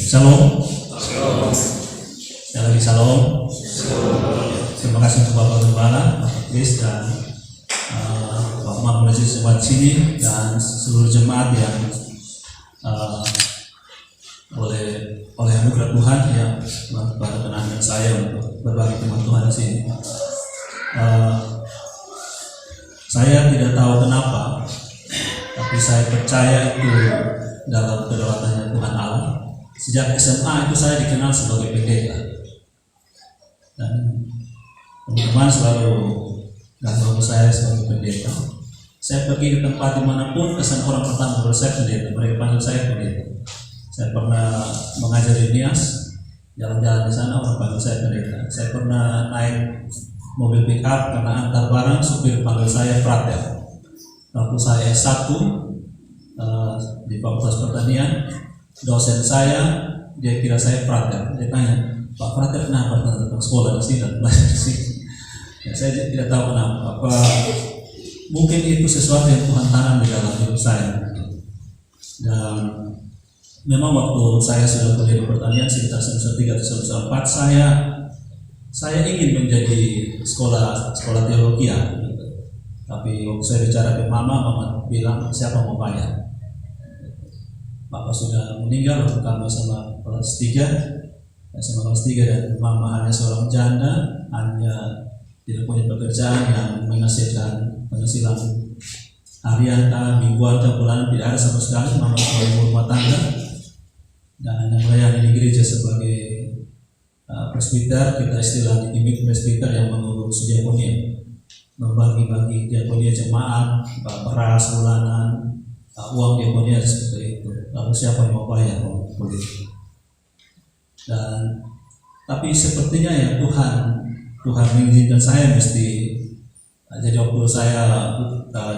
Shalom. Sekali lagi shalom. Terima kasih untuk Bapak Gembala, Bapak Kris, dan Bapak Mahmud Jemaat sini, dan seluruh jemaat yang oleh anugerah Tuhan yang berkenan dengan saya untuk berbagi firman Tuhan di sini. Saya tidak tahu kenapa, tapi saya percaya itu dalam kedaulatannya Tuhan Allah. Sejak SMA itu saya dikenal sebagai pendeta, dan teman-teman selalu ganggu saya sebagai pendeta. Saya pergi ke tempat dimanapun, kesan orang pertama kalau saya pendeta, mereka panggil saya pendeta. Saya pernah mengajar di Nias, jalan-jalan di sana orang panggil saya pendeta. Saya pernah naik mobil pickup karena antar barang, supir panggil saya frater. Waktu saya S1 di Fakultas Pertanian, dosen saya dia kira saya frater. Dia tanya, Pak frater kenapa tentang sekolah di sini dan belajar di sini? Ya, saya tidak tahu kenapa. Apa mungkin itu sesuatu yang Tuhan tanam di dalam hidup saya. Dan memang waktu saya sudah kuliah di pertanian sekitar semester 3 atau semester 4, saya ingin menjadi sekolah teologi ya. Tapi waktu saya bicara ke mama bilang siapa mau bayar. Bapak sudah meninggal waktu kami sama kelas 3, dan mama hanya seorang janda, hanya tidak punya pekerjaan yang menghasilkan penghasilan harian, mingguan, bulanan, tidak ada sama sekali. Mama sebagai ibu rumah tangga dan hanya melayani di gereja sebagai presbiter. Kita istilahnya imit presbiter yang mengurus diakonia, membagi-bagi diakonia jemaat, beras bulanan, uang diakonia seperti itu. Lalu siapa yang mau bayar? Boleh. Dan tapi sepertinya ya Tuhan mengizinkan saya mesti. Jadi waktu saya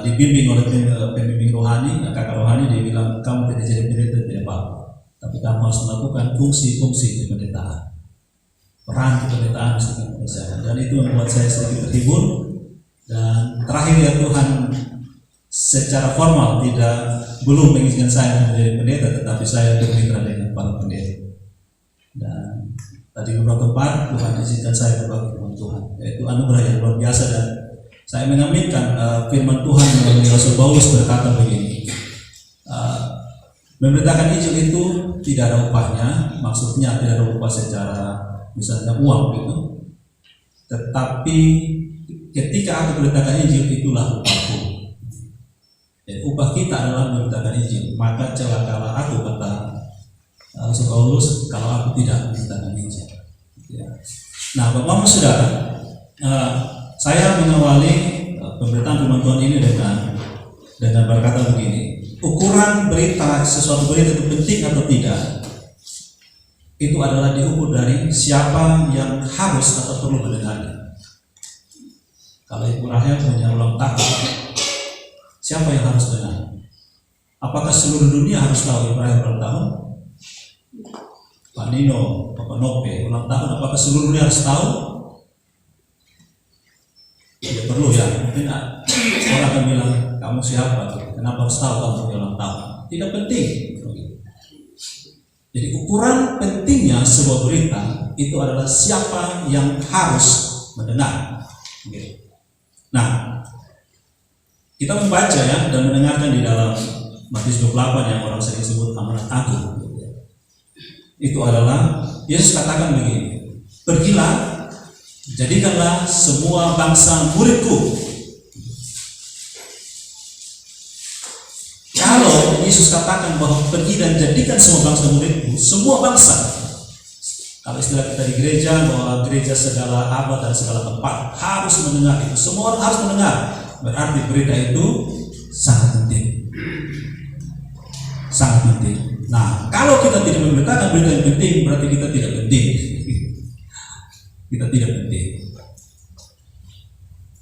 dibimbing oleh pembimbing rohani, kakak rohani, dia bilang kamu tidak jadi pendeta tidak apa-apa, tapi kamu harus melakukan fungsi-fungsi kependetaan, peran kependetataan mesti kamu kerjakan. Dan itu membuat saya sedikit terhibur. Dan terakhir ya Tuhan secara formal belum mengizinkan saya menjadi pendeta, tetapi saya bermitra dengan para pendeta. Dan tadi beberapa tempat Tuhan izinkan saya berbagi dengan Tuhan, yaitu anugerah yang luar biasa. Dan saya mengaminkan firman Tuhan melalui Rasul Paulus berkata begini, memberitakan Injil itu tidak ada upahnya, maksudnya tidak ada upah secara misalnya uang gitu, tetapi ketika aku memberitakan Injil itulah upahku. Dan upah kita adalah memberitakan Injil. Maka celakalah aku, kata Rasul Paulus, kalau aku tidak memberitakan Injil. Ya. Nah, Bapak-Bapak Saudara, saya mengawali pemberitaan firman Tuhan ini dengan berkata begini, ukuran sesuatu berita itu penting atau tidak, itu adalah diukur dari siapa yang harus atau perlu mendengarnya. Kalau Ibu Rahel punya ulang tahun, siapa yang harus dengar? Apakah seluruh dunia harus tahu Ibu Rahel ulang tahun? Pak Nino, Bapak Nope ulang tahun, apakah seluruh dunia harus tahu? Tidak perlu ya. Mungkin orang akan bilang, kamu siapa? Kenapa harus tahu kamu punya ulang tahun? Tidak penting. Jadi ukuran pentingnya sebuah berita itu adalah siapa yang harus mendengar. Nah, kita membaca ya dan mendengarkan di dalam Matius 28 yang orang sering sebut amanat agung. Itu adalah Yesus katakan begini, pergilah, jadikanlah semua bangsa muridku. Kalau Yesus katakan bahwa pergi dan jadikan semua bangsa muridku, semua bangsa. Kalau istilah kita di gereja, bahwa gereja segala abad dan segala tempat harus mendengar itu. Semua orang harus mendengar. Berarti berita itu sangat penting. Sangat penting. Nah, kalau kita tidak memberitakan berita yang penting, berarti kita tidak penting. Kita tidak penting.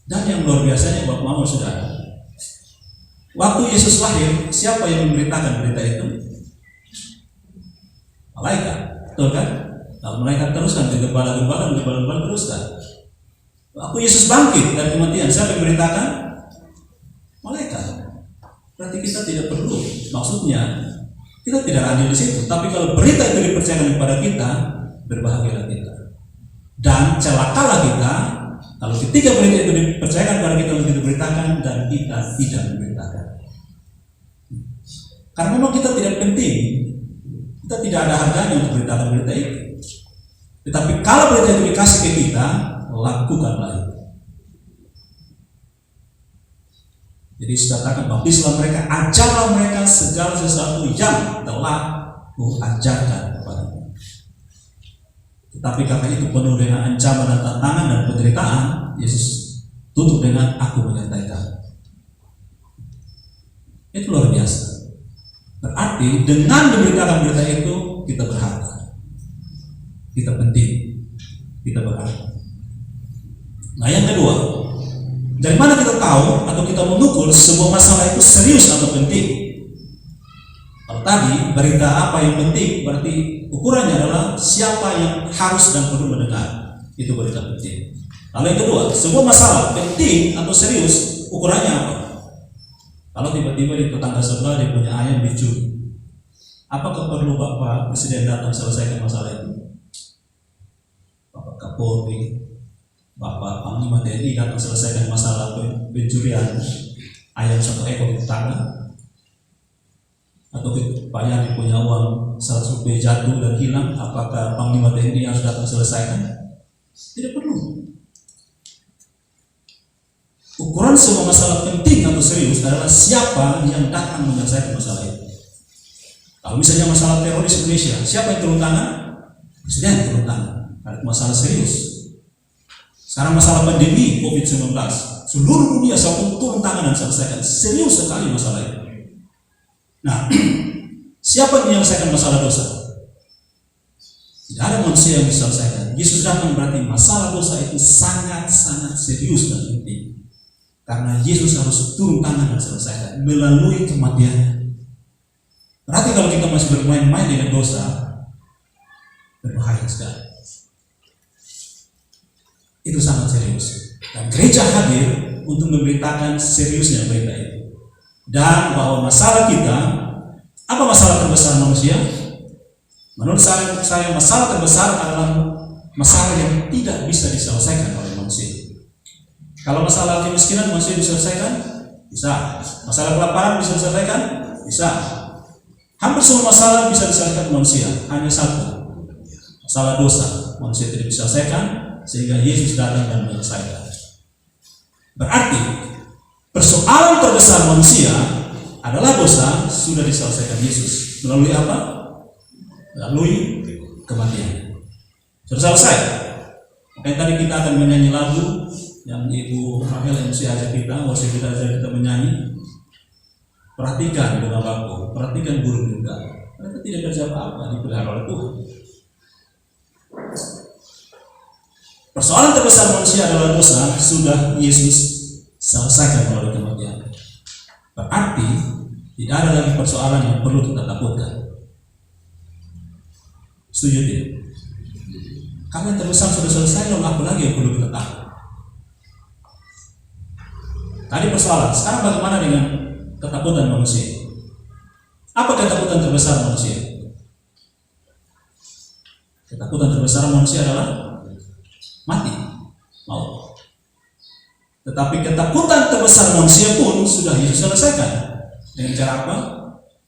Dan yang luar biasanya Bapak-Bapak Saudara, waktu Yesus lahir, siapa yang memberitakan berita itu? Malaikat, betul kan? Nah, malaikat teruskan ke gembala-gembala teruskan. Waktu Yesus bangkit dari kematian, siapa yang memberitakan? Malaikat. Berarti kita tidak perlu. Maksudnya Kita tidak adil di situ. Tapi kalau berita itu dipercayakan kepada kita, berbahagialah kita. Dan celakalah kita kalau ketika berita itu dipercayakan kepada kita untuk diberitakan dan kita tidak memberitakan. Karena memang kita tidak penting, kita tidak ada harganya untuk beritakan berita itu. Tetapi kalau berita itu dikasih ke kita, lakukanlah itu. Jadi sudah katakan, baptislah mereka, ajarlah mereka segala sesuatu yang telah kuajarkan kepadamu. Tetapi karena itu penuh dengan ancaman dan tantangan dan penderitaan, Yesus tutup dengan aku menyertai. Itu luar biasa. Berarti dengan memberitakan berita itu kita berharga, kita penting, kita berharga. Nah yang kedua, dari mana kita tahu atau kita mengukur sebuah masalah itu serius atau penting? Kalau tadi berita apa yang penting, berarti ukurannya adalah siapa yang harus dan perlu mendengar. Itu berita penting. Lalu yang kedua, sebuah masalah penting atau serius, ukurannya apa? Kalau tiba-tiba di tetangga sebelah dia punya ayam dicuri, apakah perlu Bapak Presiden datang selesaikan masalah itu? Bapak Kapolri, Bapak Panglima TNI datang selesaikan masalah pencurian ayam 1 ekor di tetangga? Atau Pak Yani punya uang 100 rupiah jatuh dan hilang, apakah Panglima TNI harus datang selesaikan? Tidak perlu. Ukuran sebuah masalah penting atau serius adalah siapa yang datang menyelesaikan masalah itu. Kalau misalnya masalah teroris Indonesia, siapa yang turun tangan? Presiden turun tangan. Ada masalah serius. Sekarang masalah pandemi COVID-19, seluruh dunia satu turun tangan dan selesaikan. Serius sekali masalah itu. Nah, siapa yang menyelesaikan masalah dosa? Tidak ada manusia yang bisa selesaikan. Yesus datang berarti masalah dosa itu sangat-sangat serius dan penting. Karena Yesus harus turun tangan dan selesaikan melalui kematian. Berarti kalau kita masih bermain-main dengan dosa, berbahaya sekali. Itu sangat serius. Dan gereja hadir untuk memberitakan seriusnya berita itu. Dan bahwa masalah kita, apa masalah terbesar manusia? Menurut saya masalah terbesar adalah masalah yang tidak bisa diselesaikan oleh manusia. Kalau masalah kemiskinan manusia diselesaikan? Bisa. Masalah kelaparan bisa diselesaikan? Bisa. Hampir semua masalah bisa diselesaikan manusia. Hanya satu, masalah dosa manusia tidak bisa diselesaikan, sehingga Yesus datang dan menyelesaikan. Berarti persoalan terbesar manusia adalah dosa sudah diselesaikan Yesus. Melalui apa? Melalui kematian. Sudah selesai. Makanya tadi kita akan menyanyi lagu yang Ibu Rahel yang mesti ajak kita, waktu kita ajak kita menyanyi. Perhatikan dengan bangku, perhatikan burung juga. Mereka tidak kerja apa-apa, dipelihara oleh Tuhan. Persoalan terbesar manusia adalah dosa, sudah Yesus selesaikan melalui kematian. Berarti tidak ada lagi persoalan yang perlu kita takutkan. Setuju tidak? Karena yang terbesar sudah selesai, lalu apa lagi yang perlu kita takut? Tadi persoalan, sekarang bagaimana dengan ketakutan manusia? Apa ketakutan terbesar manusia? Ketakutan terbesar manusia adalah mati, maut. Tetapi ketakutan terbesar manusia pun sudah Yesus selesaikan. Dengan cara apa?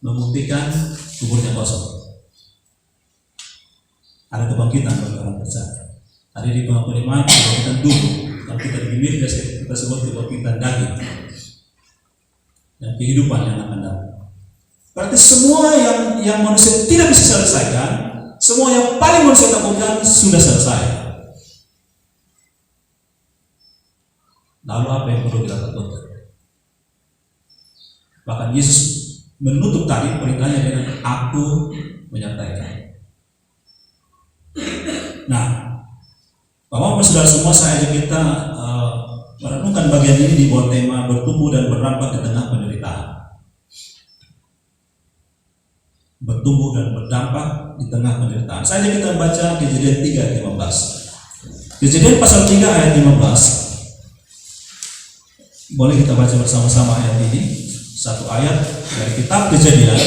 Membuktikan kuburnya kosong. Ada kebangkitan bagi orang percaya. Tadi di pengakuan kebangkitan tubuh. Kalau kita dimiliki kita sebut kebangkitan daging dan kehidupan yang akan datang. Berarti semua yang manusia tidak bisa selesaikan, semua yang paling manusia takutkan sudah selesai. Lalu apa yang perlu kita takutkan? Bahkan Yesus menutup tadi perintahnya dengan aku menyertai. Nah, Bapak-Bapak Saudara semua, saya ajak kita merenungkan bagian ini di bawah tema bertumbuh dan berdampak di tengah penderitaan. Bertumbuh dan berdampak di tengah penderitaan. Saya ajak kita baca Kejadian 3 ayat 15. Kejadian pasal 3 ayat 15. Boleh kita baca bersama-sama ayat ini. Satu ayat dari kitab Kejadian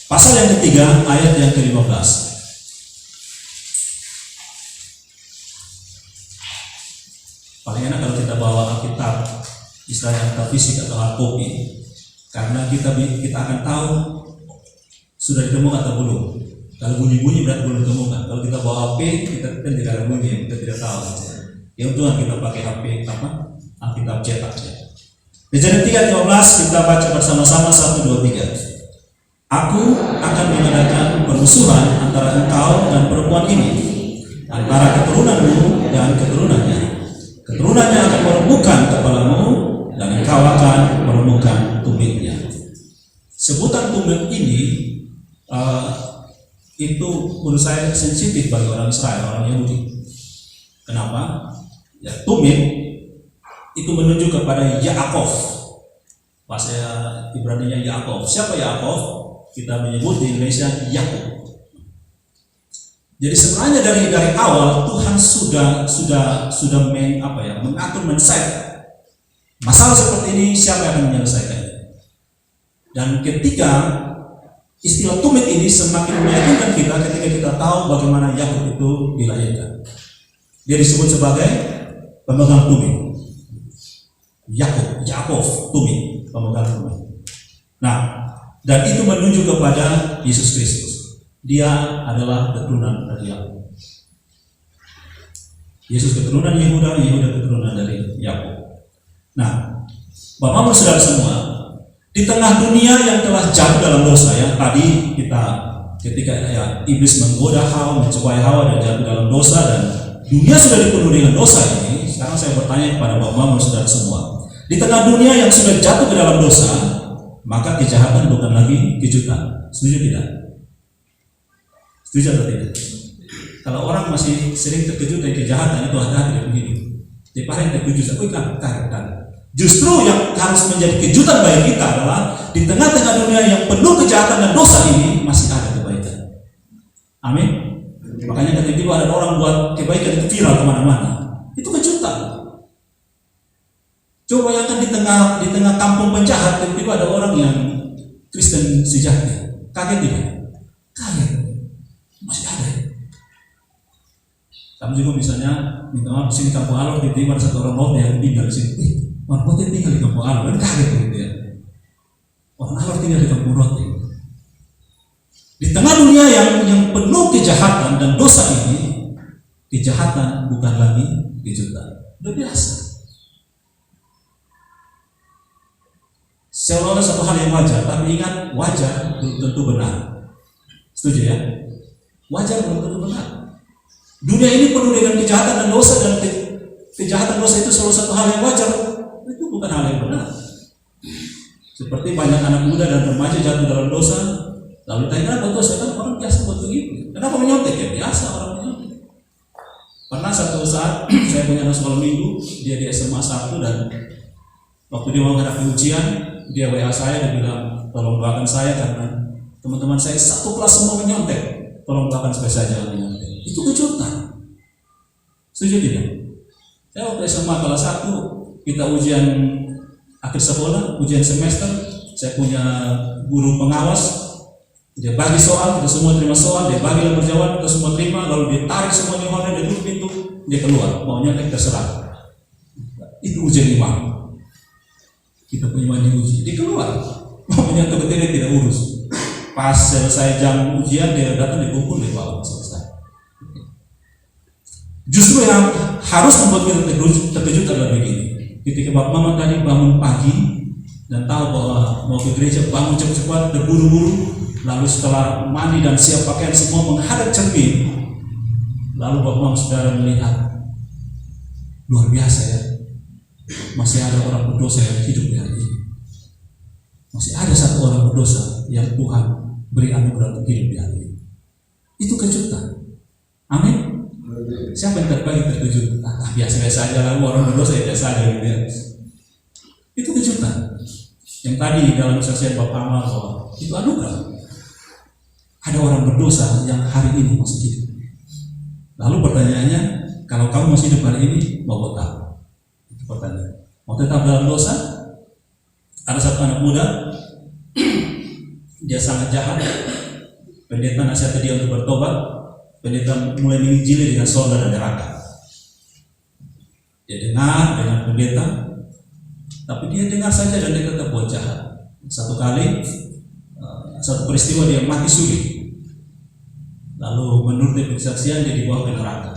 Pasal yang ketiga, ayat yang ke-15. Paling enak kalau kita bawa Alkitab, istilahnya Alkitab fisik atau hard copy, karena kita akan tahu sudah ditemukan atau belum. Kalau bunyi-bunyi berarti belum ditemukan. Kalau kita bawa HP, kita kan tidak ada bunyi, kita tidak tahu. Yang Tuhan kita pakai HP Alkitab cetak. Kejadian 3:15 kita baca bersama-sama 1, 2, 3. Aku akan mengadakan permusuhan antara engkau dan perempuan ini, antara keturunanmu dan keturunannya. Keturunannya akan meremukkan kepalamu dan engkau akan meremukkan tumitnya. Sebutan tumit ini itu menurut saya sensitif bagi orang Israel, orang Yahudi. Kenapa? Ya, tumit itu menunjuk kepada Yaakov. Bahasa Ibrani-nya Yaakov. Siapa Yaakov? Kita menyebut di Indonesia Yakub. Jadi sebenarnya dari awal Tuhan sudah mengatur, men-set masalah seperti ini, siapa yang akan menyelesaikannya. Dan ketika istilah tumit ini semakin meyakinkan kita ketika kita tahu bagaimana Yakub itu dilahirkan. Dia disebut sebagai pemegang tumit. Yakov, tumit, pemegang tumit. Nah, dan itu menunjuk kepada Yesus Kristus. Dia adalah keturunan dari Yakub. Yesus keturunan Yehuda, Yehuda keturunan dari Yakub. Nah, Bapak-Ibu Saudara semua, di tengah dunia yang telah jatuh dalam dosa, yang tadi ketika iblis menggoda Hawa, mencobai Hawa dan jatuh dalam dosa, dan dunia sudah dipenuhi dengan dosa ini. Sekarang saya bertanya kepada Bapak-Ibu Saudara semua, di tengah dunia yang sudah jatuh ke dalam dosa, maka kejahatan bukan lagi kejutan. Setuju tidak? Setuju atau tidak? Kalau orang masih sering terkejut dari kejahatan, itu hati-hati dia begini. Tiap hari terkejut, kaget. Justru yang harus menjadi kejutan bagi kita adalah di tengah-tengah dunia yang penuh kejahatan dan dosa ini masih ada kebaikan. Amin. Makanya ketika ada orang buat kebaikan itu viral kemana-mana, itu kejutan. Coba bayangkan di tengah kampung penjahat tiba-tiba ada orang yang Kristen sejati. Kaget tidak? Kaget. Masih ada. Kamu juga misalnya minta maaf di sini Kampung Alor, tiba-tiba ada satu orang Lote yang tinggal di sini. Orang Lote tinggal di Kampung Alor, kan kaget gitu ya. Orang Alor tinggal di Kampung Lote. Di tengah dunia yang penuh kejahatan dan dosa ini, kejahatan bukan lagi kejutan. Udah biasa. Seolah-olah satu hal yang wajar, tapi ingat, wajar belum tentu benar. Setuju ya? Wajar belum tentu benar. Dunia ini penuh dengan kejahatan dan dosa, dan kejahatan dosa itu selalu satu hal yang wajar. Itu bukan hal yang benar. Seperti banyak anak muda dan remaja jatuh dalam dosa, lalu tanya kenapa dosa? Kan orang biasa buat begitu. Kenapa menyontek? Ya biasa orang menyontek. Pernah satu saat saya punya anak sekolah minggu, dia di SMA 1, dan waktu dia mau menghadapi ujian, dia WA saya, dia bilang tolong doakan saya karena teman-teman saya satu kelas semua menyontek, tolong doakan supaya saya jangan menyontek. Itu kejutan. Setuju tidak? Saya waktu SMA kelas 1 kita ujian akhir sekolah, ujian semester, saya punya guru pengawas, dia bagi soal, kita semua terima soal, dia bagi lembar jawab, kita semua terima, lalu dia tarik semuanya orang, dia tutup pintu, dia keluar, mau nyontek terserah. Itu ujian imam. Kita punya mandi uji, dia keluar, maunya kebetulan tidak urus. Pas selesai jam ujian, dia datang dipukul, dia bawa selesai. Justru yang harus membuat kita terkejut adalah begini. Ketika Bapak Mama tadi bangun pagi dan tahu bahwa mau ke gereja, bangun cepat-cepat, terburu-buru, lalu setelah mandi dan siap pakaian semua menghadap cermin, lalu Bapak Mama saudara melihat luar biasa ya. Masih ada orang berdosa yang hidup di hari ini. Masih ada satu orang berdosa yang Tuhan beri anugerah untuk hidup di hari ini. Itu kejutan. Amin. Siapa yang terkejut? Biasa-biasa aja lah, orang berdosa ya biasa aja gitu ya. Itu kejutan. Yang tadi dalam kesaksian Bapak Amal bahwa itu anugerah. Ada orang berdosa yang hari ini masih hidup. Lalu pertanyaannya, kalau kamu masih hidup hari ini, mau buat apa? Pertanyaan, mau tetap dalam dosa? Ada satu anak muda dia sangat jahat. Pendeta nasihati dia untuk bertobat. Pendeta mulai menginjili dengan surga dan neraka. Dia dengar dengan pendeta, tapi dia dengar saja dan dia tetap buat jahat. Satu kali, satu peristiwa dia mati suri. Lalu menurut kesaksian dia dibawa ke neraka.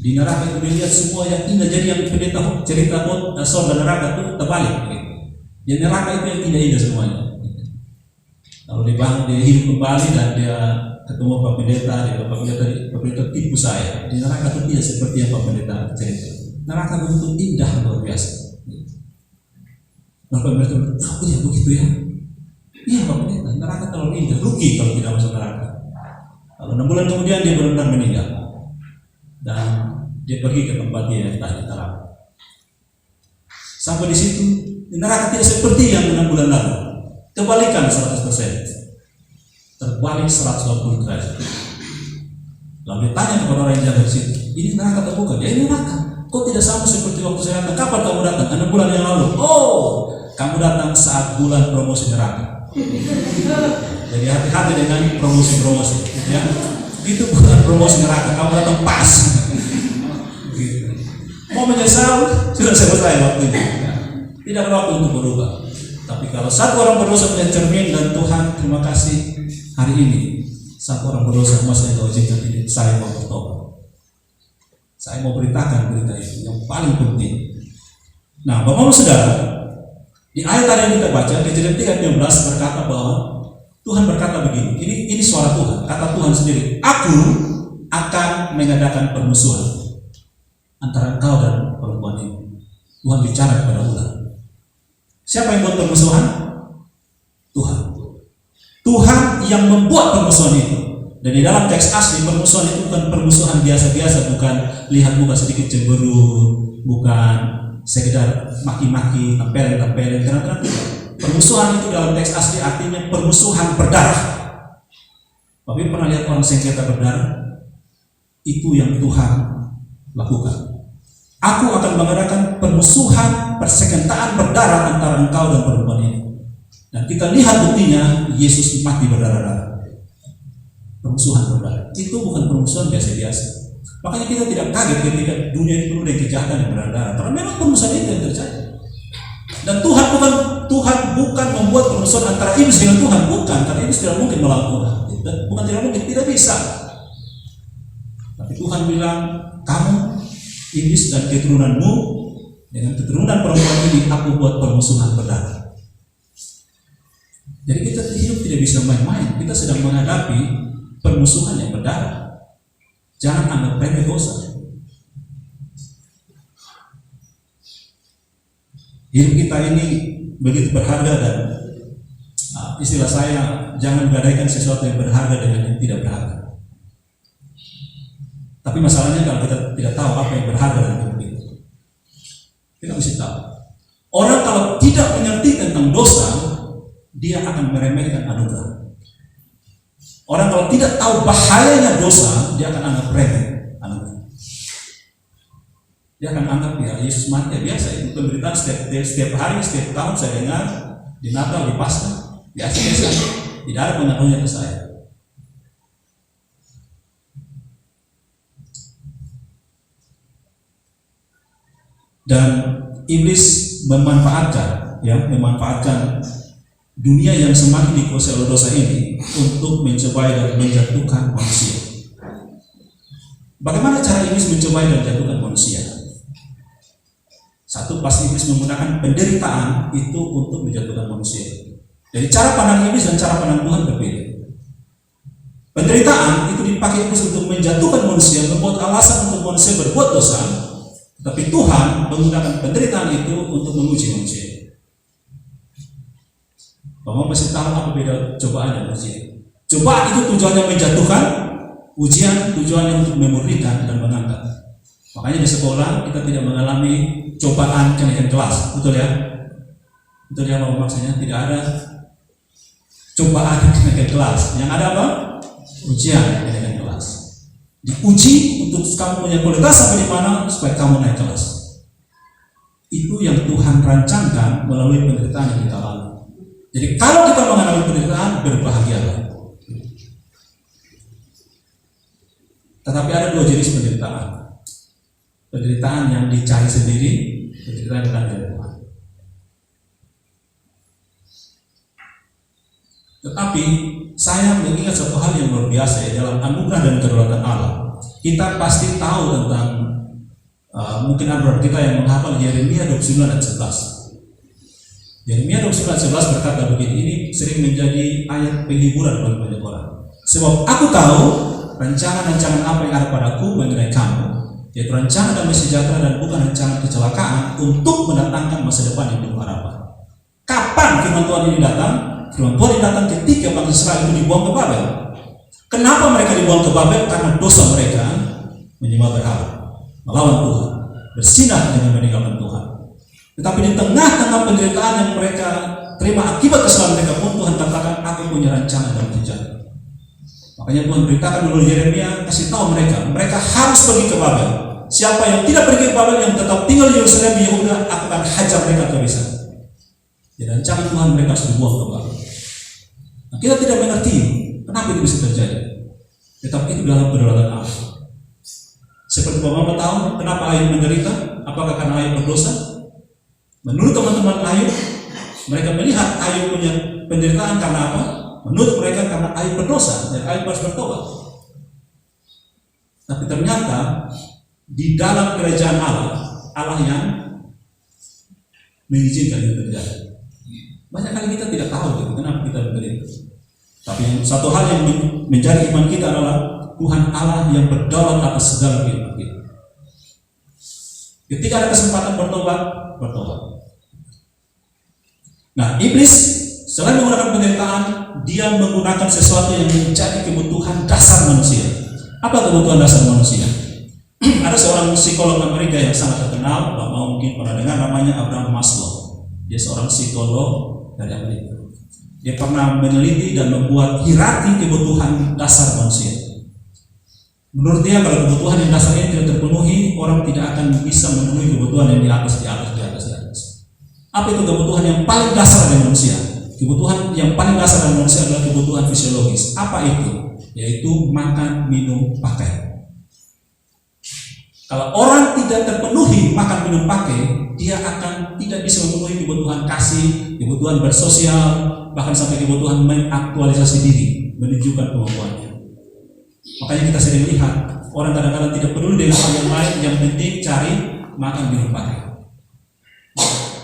Di neraka itu dia lihat semua yang indah. Jadi yang pendeta cerita buat surga neraka itu terbalik. Yang neraka itu yang indah-indah semuanya. Lalu dia hidup kembali dan dia ketemu Pak Pendeta. Pendeta tipu saya. Di neraka itu tidak seperti yang Pak Pendeta cerita. Neraka begitu indah luar biasa. Lalu Pak Pendeta bilang, oh ya begitu ya. Iya Pak Pendeta, neraka terlalu indah. Rugi kalau tidak masuk neraka. Lalu 6 bulan kemudian dia benar-benar meninggal. Dan dia pergi ke tempat dia yang tadi terang. Sampai di situ, neraka tidak seperti yang 6 bulan lalu. Kebalikan 100%. Terbalik 120 derajat. Lalu dia tanya kepada orang yang jaga di situ, ini neraka atau bukan? Ya ini neraka. Kok tidak sama seperti waktu saya datang? Kapan kamu datang? 6 bulan yang lalu. Oh, kamu datang saat bulan promosi neraka. Jadi hati-hati dengan promosi-promosi. Ya, itu bukan promosi neraka. Kamu datang pas. Gitu. Mau menyesal sudah selesai waktunya. Tidak ada waktu untuk berubah. Tapi kalau satu orang berdosa punya cermin dan Tuhan terima kasih hari ini satu orang berdosa masa itu izinkan ini saya mau bertobat. Saya mau beritakan berita itu yang paling penting. Nah, Bapak-Ibu Saudara, di ayat tadi yang kita baca Kejadian 3:15 berkata bahwa Tuhan berkata begini. Ini suara Tuhan, kata Tuhan sendiri. Aku akan mengadakan permusuhan antara engkau dan perempuan ini. Tuhan bicara kepada ular. Siapa yang buat permusuhan? Tuhan. Tuhan yang membuat permusuhan itu. Dan di dalam teks asli permusuhan itu bukan permusuhan biasa-biasa, bukan lihat muka sedikit cemberut, bukan sekedar maki-maki, tampelin, terang-terang. Permusuhan itu dalam teks asli artinya permusuhan berdarah. Tapi pernah lihat orang sengketa berdarah? Itu yang Tuhan lakukan. Aku akan mengadakan permusuhan, persengketaan berdarah antara engkau dan perempuan ini. Dan kita lihat buktinya, Yesus mati berdarah-darah. Permusuhan berdarah. Itu bukan permusuhan biasa-biasa. Makanya kita tidak kaget ketika dunia ini penuh dengan kejahatan yang berdarah. Karena memang permusuhan itu yang terjadi. Dan Tuhan bukan membuat permusuhan antara iblis dengan Tuhan, bukan. Karena iblis tidak mungkin melawan Tuhan. Bukan tidak mungkin, tidak bisa. Tapi Tuhan bilang, kamu iblis dan keturunanmu dengan keturunan perempuan ini aku buat permusuhan berdarah. Jadi kita hidup tidak bisa main-main. Kita sedang menghadapi permusuhan yang berdarah. Jangan anggap remeh dosa. Hidup kita ini begitu berharga dan istilah saya jangan gadaikan sesuatu yang berharga dengan yang tidak berharga. Tapi masalahnya kalau kita tidak tahu apa yang berharga dalam hidup kita, kita mesti tahu. Orang kalau tidak mengerti tentang dosa, dia akan meremehkan anugerah. Orang kalau tidak tahu bahayanya dosa, dia akan anggap remeh anugerah. Dia akan anggap ya Yesus mati ya biasa, itu pemberitaan setiap hari, setiap tahun saya dengar di Natal, di Paskah, biasa-biasa. Tidak ada pengaruhnya ke saya. Dan iblis memanfaatkan dunia yang semakin dikuasai oleh dosa ini untuk mencobai dan menjatuhkan manusia. Bagaimana cara iblis mencobai dan menjatuhkan manusia? Satu, pasti iblis menggunakan penderitaan itu untuk menjatuhkan manusia. Jadi cara pandang iblis dan cara pandang Tuhan berbeda. Penderitaan itu dipakai iblis untuk menjatuhkan manusia, membuat alasan untuk manusia berbuat dosa. Tapi Tuhan menggunakan penderitaan itu untuk menguji manusia. Kamu mesti tahu apa beda cobaan dan ujian. Cobaan itu tujuannya menjatuhkan, ujian tujuannya untuk memurnikan dan mengangkat. Makanya di sekolah kita tidak mengalami cobaan kenaikan kelas, betul ya? Betul ya apa maksudnya? Tidak ada cobaan kenaikan kelas. Yang ada apa? Ujian kenaikan kelas. Diuji untuk kamu punya kualitas sampai di mana supaya kamu naik kelas. Itu yang Tuhan rancangkan melalui penderitaan yang kita alami. Jadi kalau kita mengalami penderitaan, berbahagialah. Tetapi ada dua jenis penderitaan. Penderitaan yang dicari sendiri, penderitaan yang dari Tuhan. Tetapi saya mengingat satu hal yang luar biasa ya, dalam anugerah dan kedaulatan Allah. Kita pasti tahu tentang mungkin ada kita yang menghafal Yeremia 29 ayat 11. Yeremia 29 ayat 11 berkata begini, ini sering menjadi ayat penghiburan bagi banyak orang. Sebab aku tahu rancangan-rancangan apa yang ada padaku mengenai kamu, yaitu rancangan damai sejahtera dan bukan rancangan kecelakaan, untuk mendatangkan masa depan yang penuh harapan. Kapan firman Tuhan ini datang? Firman Tuhan ini datang ketika bangsa Israel itu dibuang ke Babel. Kenapa mereka dibuang ke Babel? Karena dosa mereka menyembah berhala, melawan Tuhan, bersinah dengan meninggalkan Tuhan. Tetapi di tengah-tengah penderitaan yang mereka terima akibat kesalahan mereka pun, Tuhan katakan, aku punya rancangan dalam sejahtera. Makanya Tuhan beritakan melalui Yeremia, kasih tahu mereka harus pergi ke Babel. Siapa yang tidak pergi ke Babel, yang tetap tinggal di Yerusalem di Yehuda, aku akan hajar mereka habis. Jadi rancangan Tuhan mereka harus dibuang ke Babel. Nah, kita tidak mengerti kenapa itu bisa terjadi. Tetapi itu dalam kedaulatan Allah. Seperti Bapak tahu kenapa Ayub menderita? Apakah karena Ayub berdosa? Menurut teman-teman Ayub, mereka melihat Ayub punya penderitaan karena apa? Menurut mereka karena Ayub berdosa dan Ayub harus bertobat. Tapi ternyata di dalam kerajaan Allah, Allah yang mengizinkan itu terjadi. Banyak kali kita tidak tahu gitu, kenapa kita menderita. Tapi satu hal yang menjadi iman kita adalah Tuhan Allah yang berdaulat atas segala kehidupan kita. Ketika ada kesempatan bertobat, bertobat. Nah, iblis selain menggunakan penderitaan, dia menggunakan sesuatu yang menjadi kebutuhan dasar manusia. Apa kebutuhan dasar manusia? Ada seorang psikolog Amerika yang sangat terkenal, Bapak mungkin pernah dengar, namanya Abraham Maslow. Dia seorang psikolog dari Amerika. Dia pernah meneliti dan membuat hierarki kebutuhan dasar manusia. Menurut dia, kalau kebutuhan yang dasar ini tidak terpenuhi, orang tidak akan bisa memenuhi kebutuhan yang di atas. Apa itu kebutuhan yang paling dasar dari manusia? Kebutuhan yang paling dasar dari manusia adalah kebutuhan fisiologis. Apa itu? Yaitu makan, minum, pakai. Kalau orang tidak terpenuhi makan, minum, pakai, dia akan tidak bisa memenuhi kebutuhan kasih, kebutuhan bersosial, bahkan sampai kebutuhan mengaktualisasi diri, menunjukkan kemampuannya. Makanya kita sering lihat orang kadang-kadang tidak peduli dengan hal yang lain, yang penting cari makan, minum, pakai.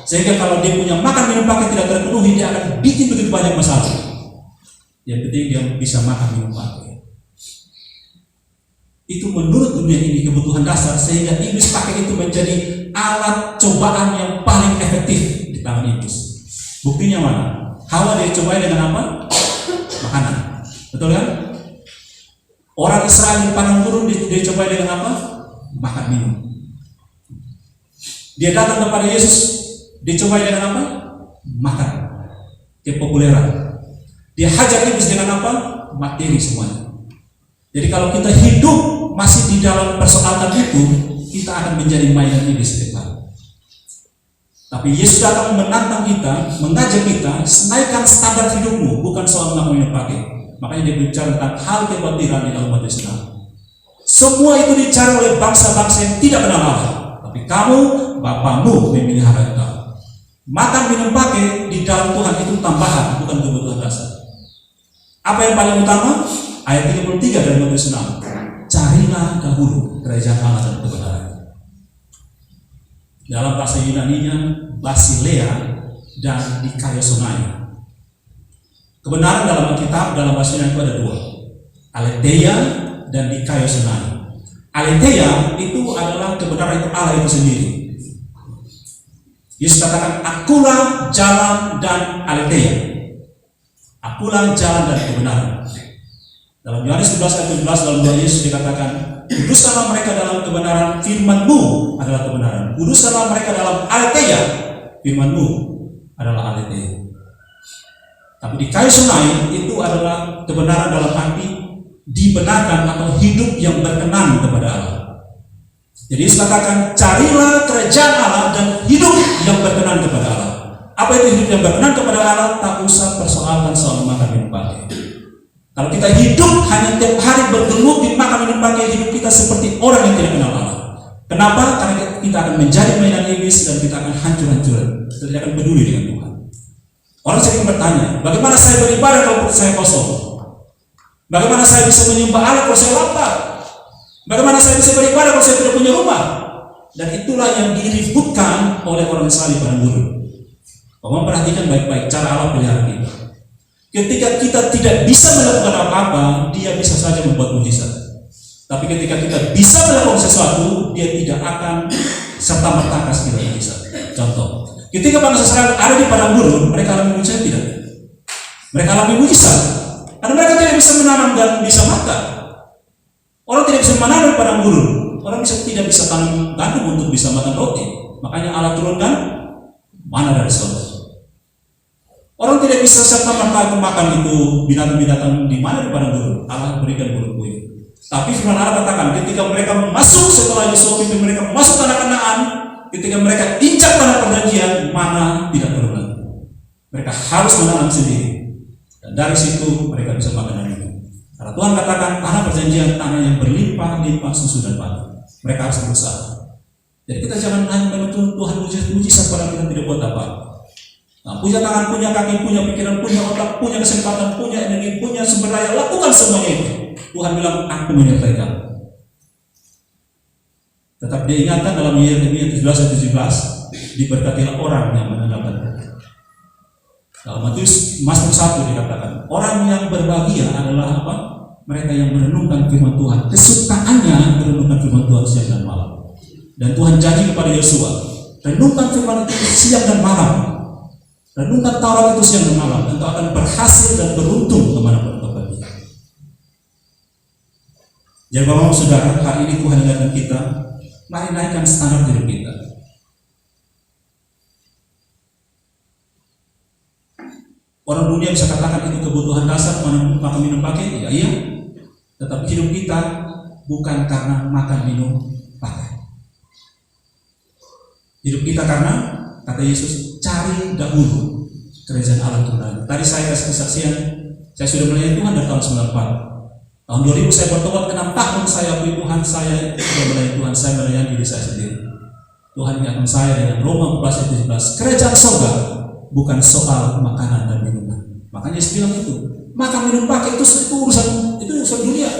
Sehingga kalau dia punya makan, minum, pakai tidak terpenuhi, dia akan bikin begitu banyak masalah. Yang penting dia bisa makan, minum, pakai. Itu menurut dunia ini kebutuhan dasar, sehingga iblis pakai itu menjadi alat cobaan yang paling efektif di tangan iblis. Buktinya mana? Hawa dicobai dengan apa? Makanan. Betul kan? Orang Israel di padang gurun dicobai dengan apa? Makan, minum. Dia datang kepada Yesus, dicobai dengan apa? Makan. Kepopuleran. Dia hajar iblis dengan apa? Materi semuanya. Jadi kalau kita hidup masih di dalam persoalan itu, kita akan menjadi mainan iblis ke depan. Tapi Yesus datang menantang kita, mengajak kita, naikkan standar hidupmu, bukan soal makan, minum, pakai. Makanya dia bicara tentang hal kekhawatiran di dalam umat Islam. Semua itu dicari oleh bangsa-bangsa yang tidak kenal Allah. Tapi kamu, Bapamu memelihara kamu. Makan, minum, pakai di dalam Tuhan itu tambahan, bukan kebutuhan dasar. Apa yang paling utama? Ayat 33 dari Matius 6. Carilah dahulu kerajaan Allah dan kebenaran. Dalam bahasa Yunani-nya Basilea dan Dikaiosunai. Kebenaran dalam Alkitab dalam bahasa Yunani itu ada dua, Aletheia dan Dikaiosunai. Aletheia itu adalah kebenaran itu Allah itu sendiri. Yesus katakan, akulah jalan dan aletheia. Akulah jalan dan kebenaran. Dalam Yohanes 11 ayat 17 dalam doa Yesus dikatakan, kuduskanlah mereka dalam kebenaran, firman-Mu adalah kebenaran. Kuduskanlah mereka dalam aletheia, firman-Mu adalah aletheia. Tapi di kayu sunai itu adalah kebenaran dalam arti dibenarkan atau hidup yang berkenan kepada Allah. Jadi Yesus katakan, carilah kerajaan Allah dan hidup yang berkenan kepada Allah. Apa itu hidup yang berkenan kepada Allah? Tak usah persoalkan soal makan minum pakai. Kalau kita hidup hanya tiap hari bergelut di makan minum pakai, hidup kita seperti orang yang tidak kenal Allah. Kenapa? Karena kita akan menjadi mainan iblis dan kita akan hancur-hancuran. Kita tidak akan peduli dengan Tuhan. Orang sering bertanya, bagaimana saya beribadah kalau perut saya kosong? Bagaimana saya bisa menyembah Allah kalau saya lapar? Bagaimana saya bisa beribadah kalau saya tidak punya rumah? Dan itulah yang diributkan oleh orang saleh pada guru. Kamu perhatikan baik-baik cara Allah pelihara kita. Ketika kita tidak bisa melakukan apa-apa, dia bisa saja membuat mujizat. Tapi ketika kita bisa melakukan sesuatu, dia tidak akan serta-merta kasih kita mujizat. Contoh, ketika bangsa Israel ada di padang gurun, mereka alami mujizat tidak? Mereka alami mujizat. Karena mereka tidak bisa menanam dan bisa makan. Orang tidak bisa menanam di padang gurun. Orang tidak bisa tanam gandum untuk bisa makan roti. Makanya Allah turunkan mana dari surga. Orang tidak bisa serta-merta makan itu binatang-binatang di mana di padang gurun. Allah berikan burung puyuh. Tapi firman Allah katakan, ketika mereka masuk setelah Yosua pimpin mereka masuk tanah Kanaan, ketika mereka injak tanah perjanjian, mana tidak perlu lagi. Mereka harus menanam sendiri. Dan dari situ mereka bisa makan dan minum. Karena Tuhan katakan tanah perjanjian, tanah yang berlimpah-limpah susu dan madu. Mereka harus berusaha. Jadi kita jangan hanya menuntut Tuhan mujizat padahal kita tidak buat apa-apa. Nah, punya tangan, punya kaki, punya pikiran, punya otak, punya kesempatan, punya energi, punya sumber daya, lakukan semuanya itu. Tuhan bilang, aku menyertai kamu. Tetap dia ingatkan dalam Yeremia 17:17, diberkatilah orang yang mendengarkan. Dalam Matius Mazmur 1 dikatakan, orang yang berbahagia adalah apa? Mereka yang merenungkan firman Tuhan. Kesukaannya merenungkan firman Tuhan siang dan malam. Dan Tuhan janji kepada Yosua, renungkan firman itu siang dan malam. Renungkan Taurat itu siang dan malam, engkau akan berhasil dan beruntung kemanapun engkau pergi. Jadi Bapak Saudara, hari ini Tuhan ingatkan kita, mari naikkan standar hidup kita. Orang dunia bisa katakan itu kebutuhan dasar, makan minum pakai, ya iya. Tetapi hidup kita bukan karena makan minum pakai. Hidup kita karena, kata Yesus, cari dahulu kerajaan Allah Tuhan. Tadi saya kasih kesaksian, saya sudah melayani Tuhan dari tahun 94. Tahun 2000 saya bertobat, 6 tahun saya akui Tuhan, saya sudah melayani Tuhan, saya melayani diri saya sendiri. Tuhan ingatkan saya dengan Roma 14:17, kerajaan surga bukan soal makanan dan minuman. Makanya Yesus bilang itu, makan minum pakai itu urusan dunia.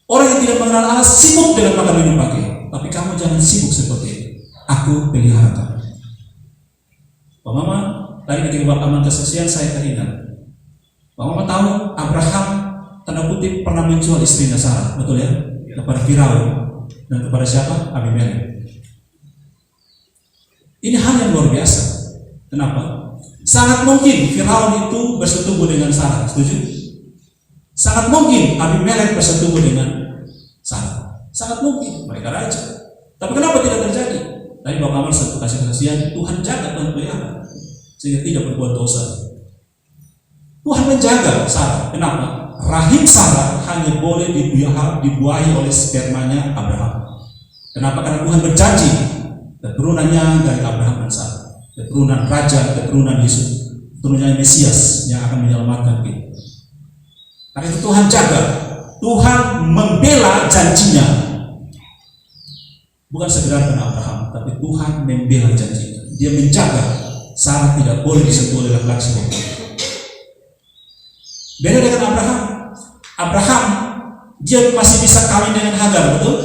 Orang yang tidak mengenal Allah sibuk dengan makan minum pakai, tapi kamu jangan sibuk seperti itu. Aku pelihara kamu. Pak Mama, tadi ketika Bapak aman kesaksian saya teringat. Pak Mama tahu Abraham tanda kutip pernah menjual istrinya Sarah, betul ya? Kepada Firaun dan kepada siapa? Abimelek. Ini hal yang luar biasa. Kenapa? Sangat mungkin Firaun itu bersetubuh dengan Sarah, setuju? Sangat mungkin Abimelek bersetubuh dengan Sarah. Sangat mungkin, mereka raja. Tapi kenapa tidak terjadi? Tadi Bapak Amal kasih kesaksian, Tuhan jaga, Tuhan pelihara sehingga tidak berbuat dosa. Tuhan menjaga Sarah. Kenapa? Rahim Sarah hanya boleh dibuahi oleh spermanya Abraham. Kenapa? Karena Tuhan berjanji keturunannya dari Abraham dan Sarah, keturunan raja, keturunan Yesus, keturunan Mesias yang akan menyelamatkan kita. Karena itu Tuhan jaga, Tuhan membela janjinya. Bukan sekedar karena Abraham, tapi Tuhan membela janjinya. Dia menjaga Sarah tidak boleh disentuh oleh laki-laki seperti itu. Beda dengan Abraham. Abraham dia masih bisa kawin dengan Hagar, betul?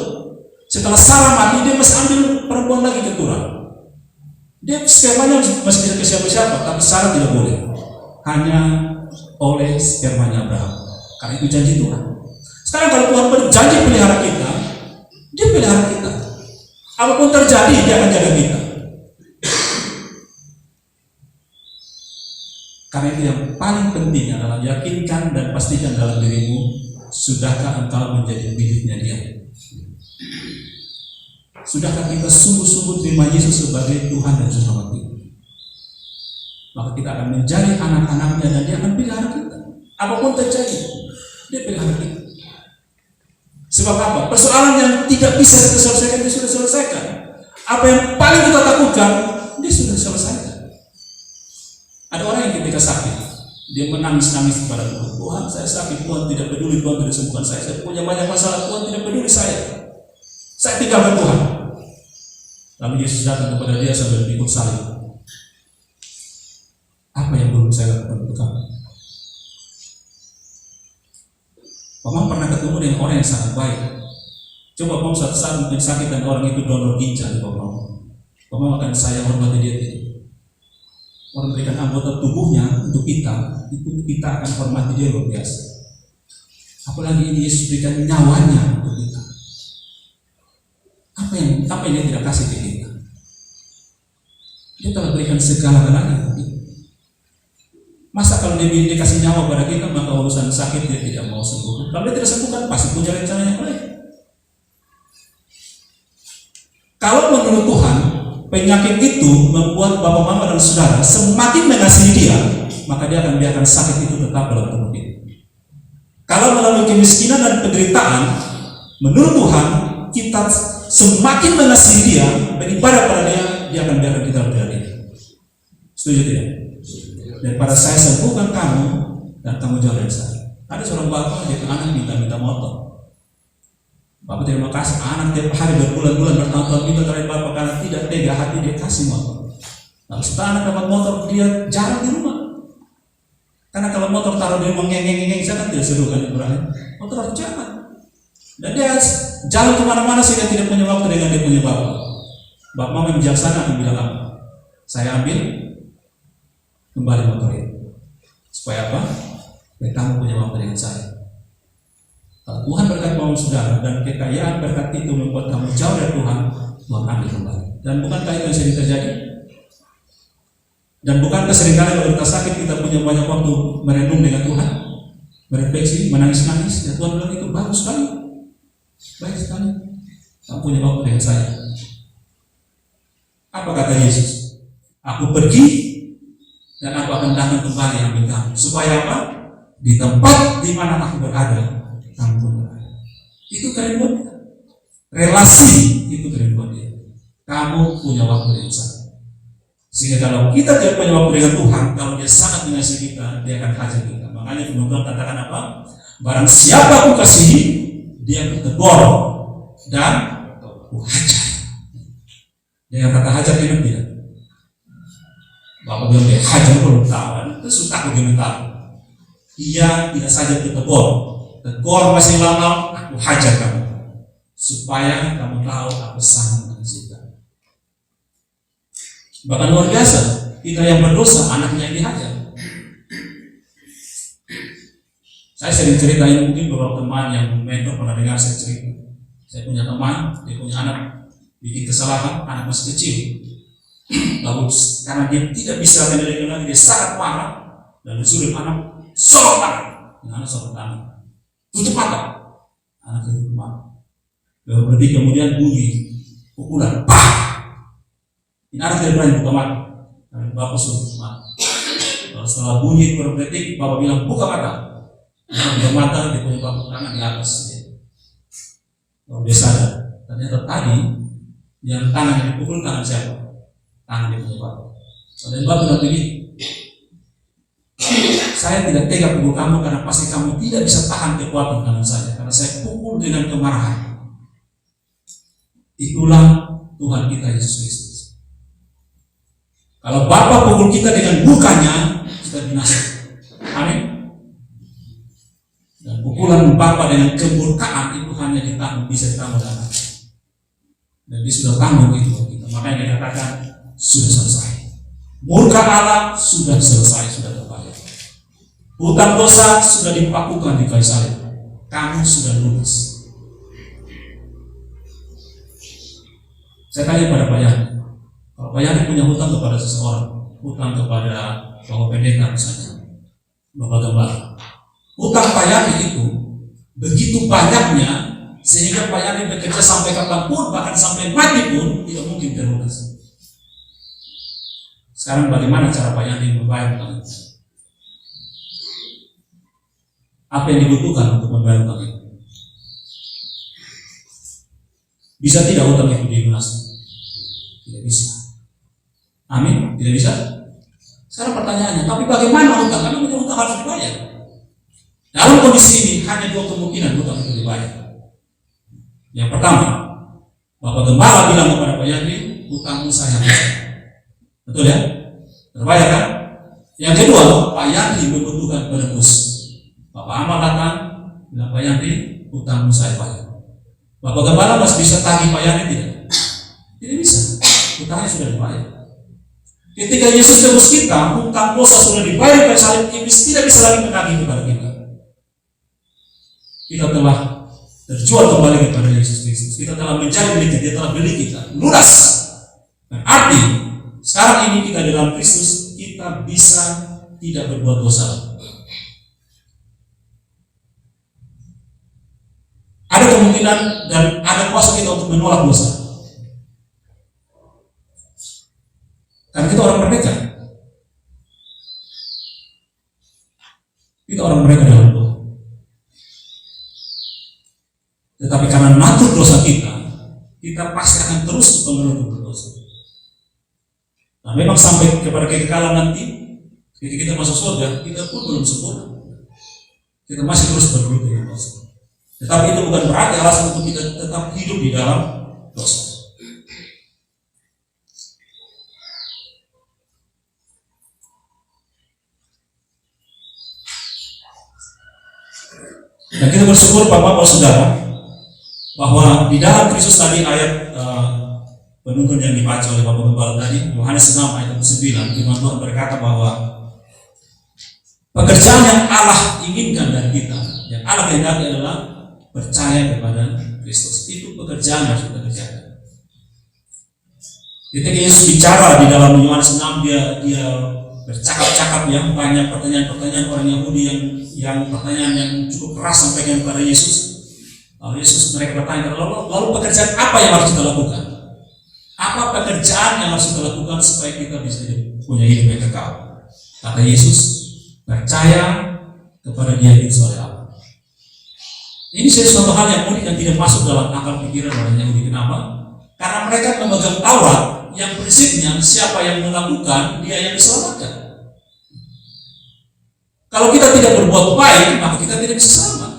Setelah Sarah mati, dia masih ambil perempuan lagi keturunan. Dia spermanya masih bisa ke siapa-siapa, tapi Sarah tidak boleh. Hanya oleh spermanya Abraham. Karena itu janji Tuhan. Sekarang kalau Tuhan berjanji pelihara kita, dia pelihara kita. Apapun terjadi, dia akan jaga kita. Karena itu yang paling penting adalah yakinkan dan pastikan dalam dirimu, sudahkah engkau menjadi miliknya dia? Sudahkah kita sungguh-sungguh terima Yesus sebagai Tuhan dan Juru Selamat kita? Maka kita akan menjadi anak-anaknya dan dia akan pelihara kita. Apapun terjadi, dia pelihara kita. Sebab apa? Persoalan yang tidak bisa kita selesaikan, dia sudah selesaikan. Apa yang paling kita takutkan, dia sudah selesaikan. Ada orang yang ketika sakit, dia menangis-nangis kepada Tuhan. Tuhan, saya sakit, Tuhan tidak peduli, Tuhan tidak sembuhkan saya. Saya punya banyak masalah, Tuhan tidak peduli saya. Saya tinggalkan Tuhan. Lalu Yesus datang kepada dia sambil pikul salib. Apa yang belum saya lakukan untuk kamu? Paman pernah ketemu dengan orang yang sangat baik. Coba kamu suatu saat mungkin sakit dan orang itu donor ginjal di Paman akan saya hormati dia tidak. Orang berikan anggota tubuhnya untuk kita, itu kita akan hormati dia luar biasa. Apalagi ini Yesus berikan nyawanya untuk kita. Apa yang dia tidak kasih ke kita? Dia telah berikan segala-galanya untuk kita. Masa kalau dia kasih nyawa pada kita, maka urusan sakit dia tidak mau sembuhkan. Kalau dia tidak sembuhkan, pasti punya rencana yang lain. Kalau menurut Tuhan, penyakit itu membuat bapak mama dan saudara semakin mengasihi dia, maka dia akan biarkan sakit itu tetap dalam tubuh kita. Kalau melalui kemiskinan dan penderitaan, menurut Tuhan kita semakin mengasihi dia, beribadah pada dia akan biarkan kita berada. Setuju tidak? Daripada saya sembuhkan kamu dan kamu jauh dari saya. Ada seorang bapak dia ke anak minta motor. Bapak terima kasih, anak tiap hari berbulan-bulan bertahun-tahun minta dari bapak karena tidak tega hati dia kasih motor. Lalu setelah anak dapat motor dia jarang di rumah. Karena kalau motor taruh di rumah ngeng-ngeng saya kan tidak seru kan Ibrahim. Motor harus jalan. Dan dia jalan kemana-mana sehingga tidak punya waktu dengan dia punya bapak. Bapak mama yang bijaksana akan bilang apa? Saya ambil kembali motor itu. Supaya apa? Supaya kamu punya waktu dengan saya. Kalau Tuhan berkat kamu saudara dan kekayaan berkat itu membuat kamu jauh dari Tuhan, Tuhan ambil kembali. Dan bukankah itu yang sering terjadi? Dan bukankah seringkali kalau kita sakit kita punya banyak waktu merenung dengan Tuhan, merefleksi, menangis-nangis, dan Tuhan bilang itu bagus sekali, baik sekali. Kamu punya waktu dengan saya. Apa kata Yesus? Aku pergi dan aku akan datang kembali ambil kamu. Supaya apa? Di tempat di mana aku berada, kamu pun berada. Itu kerinduan kita. Relasi itu kerinduan dia. Kamu punya waktu dengan saya. Sehingga kalau kita tidak punya waktu dengan Tuhan, kalau dia sangat mengasihi kita, dia akan hajar kita. Makanya firman Tuhan katakan apa? Barang siapa aku kasihi, dia bertegur dan aku hajar. Dengan kata hajar ini tidak. Bapak bilang dia hajar belum tahu, itu suka aku belum tahu. Dia tidak saja bertegur, tegur masih lama, aku hajar kamu, supaya kamu tahu aku sangat mengasihi kamu. Bahkan luar biasa, kita yang berdosa, anaknya yang dihajar. Saya sering ceritain, mungkin beberapa teman yang mentor pernah dengar saya cerita. Saya punya teman, dia punya anak bikin kesalahan, anak masih kecil. Lalu karena dia tidak bisa mengendalikan lagi, dia sangat marah dan disuruh anak sorot tangan. Anak sorot tangan, tutup mata. Anak tutup mata. Lalu berarti kemudian bunyi pukulan, pak. Ini anak tidak berani buka mata. Karena bapak suruh tutup mata. Lalu setelah bunyi beberapa detik, bapak bilang buka mata. Dia buka mata, dia punya bapak tangan di atas. Lalu dia sadar. Ternyata tadi yang tangan yang dipukul tangan siapa? Tangan dia punya bapak. Dan bapak bilang begini, saya tidak tega pukul kamu karena pasti kamu tidak bisa tahan kekuatan tangan saya, karena saya pukul dengan kemarahan. Itulah Tuhan kita Yesus Kristus. Kalau Bapa pukul kita dengan mukanya, kita binasa. Amin. Dan pukulan Bapa dengan kemurkaan itu hanya ditanggung, bisa ditanggung dengan dan dia sudah tanggung itu kita. Makanya dia katakan sudah selesai. Murka Allah sudah selesai, sudah terbayar. Hutang dosa sudah dipakukan di kayu salib. Kamu sudah lulus. Saya tanya pada Pak Yani, kalau Pak Yani punya hutang kepada seseorang, hutang kepada Bapak Pendeta misalnya, Bapak Gembala, hutang Pak Yani itu begitu banyaknya sehingga Pak Yani bekerja sampai kapanpun, bahkan sampai mati pun tidak mungkin terlunas. Sekarang bagaimana cara Pak Yani membayar hutang itu? Apa yang dibutuhkan untuk membayar hutang itu? Bisa tidak hutang itu dilunasi? Tidak bisa. Amin? Tidak bisa? Sekarang pertanyaannya, tapi bagaimana hutang? Karena punya hutang harus dibayar. Dalam kondisi ini hanya dua kemungkinan hutang itu dibayar. Yang pertama, Bapak Gembala bilang kepada Pak Yandri, hutangmu saya bayar. Betul ya? Terbayar kan? Yang kedua, Pak Yandri membutuhkan penebus. Bapak Amal datang, bilang Pak Yandri, hutangmu saya bayar. Bapak Gembala masih bisa tagih Pak Yandri tidak? Tidak bisa. Hutangnya sudah dibayar. Ketika Yesus tebus kita, hutang dosa sudah dibayar pada salib, iblis tidak bisa lagi menagih kepada kita. Kita telah terjual kembali kepada Yesus Kristus. Kita telah menjadi milik Dia, telah beli kita lunas. Dan arti sekarang ini kita dalam Kristus, kita bisa tidak berbuat dosa. Ada kemungkinan dan ada kuasa kita untuk menolak dosa. Karena kita orang merdeka. Kita orang merdeka dalam Tuhan. Tetapi karena natur dosa kita pasti akan terus menuntut berdosa. Nah, memang sampai kepada kekekalan nanti, ketika kita masuk surga, kita pun belum sempurna. Kita masih terus bergelut dengan dosa. Tetapi itu bukan berarti alasan untuk kita tetap hidup di dalam dosa. Dan kita bersyukur Bapak-Bapak Saudara bahwa di dalam Kristus tadi ayat penuntun yang dibaca oleh Bapak Gembala tadi, Yohanes 6 ayat 9, firman Tuhan berkata bahwa pekerjaan yang Allah inginkan dari kita, yang Allah kehendaki adalah percaya kepada Kristus. Itu pekerjaan yang harus kita kerjakan. Ketika Yesus bicara di dalam Yohanes 6, dia bercakap-cakap ya, banyak pertanyaan-pertanyaan orang Yahudi yang pertanyaan yang cukup keras sampaikan kepada Yesus. Lalu Yesus mereka bertanya, lalu pekerjaan apa yang harus kita lakukan? Apa pekerjaan yang harus kita lakukan supaya kita bisa punya hidup yang kekal? Kata Yesus, percaya kepada Dia yang oleh Allah. Ini sesuatu hal yang unik dan tidak masuk dalam akal pikiran orang Yahudi. Kenapa? Karena mereka memegang Taurat yang prinsipnya siapa yang melakukan, dia yang diselamatkan. Kalau kita tidak berbuat baik, maka kita tidak bisa selamat.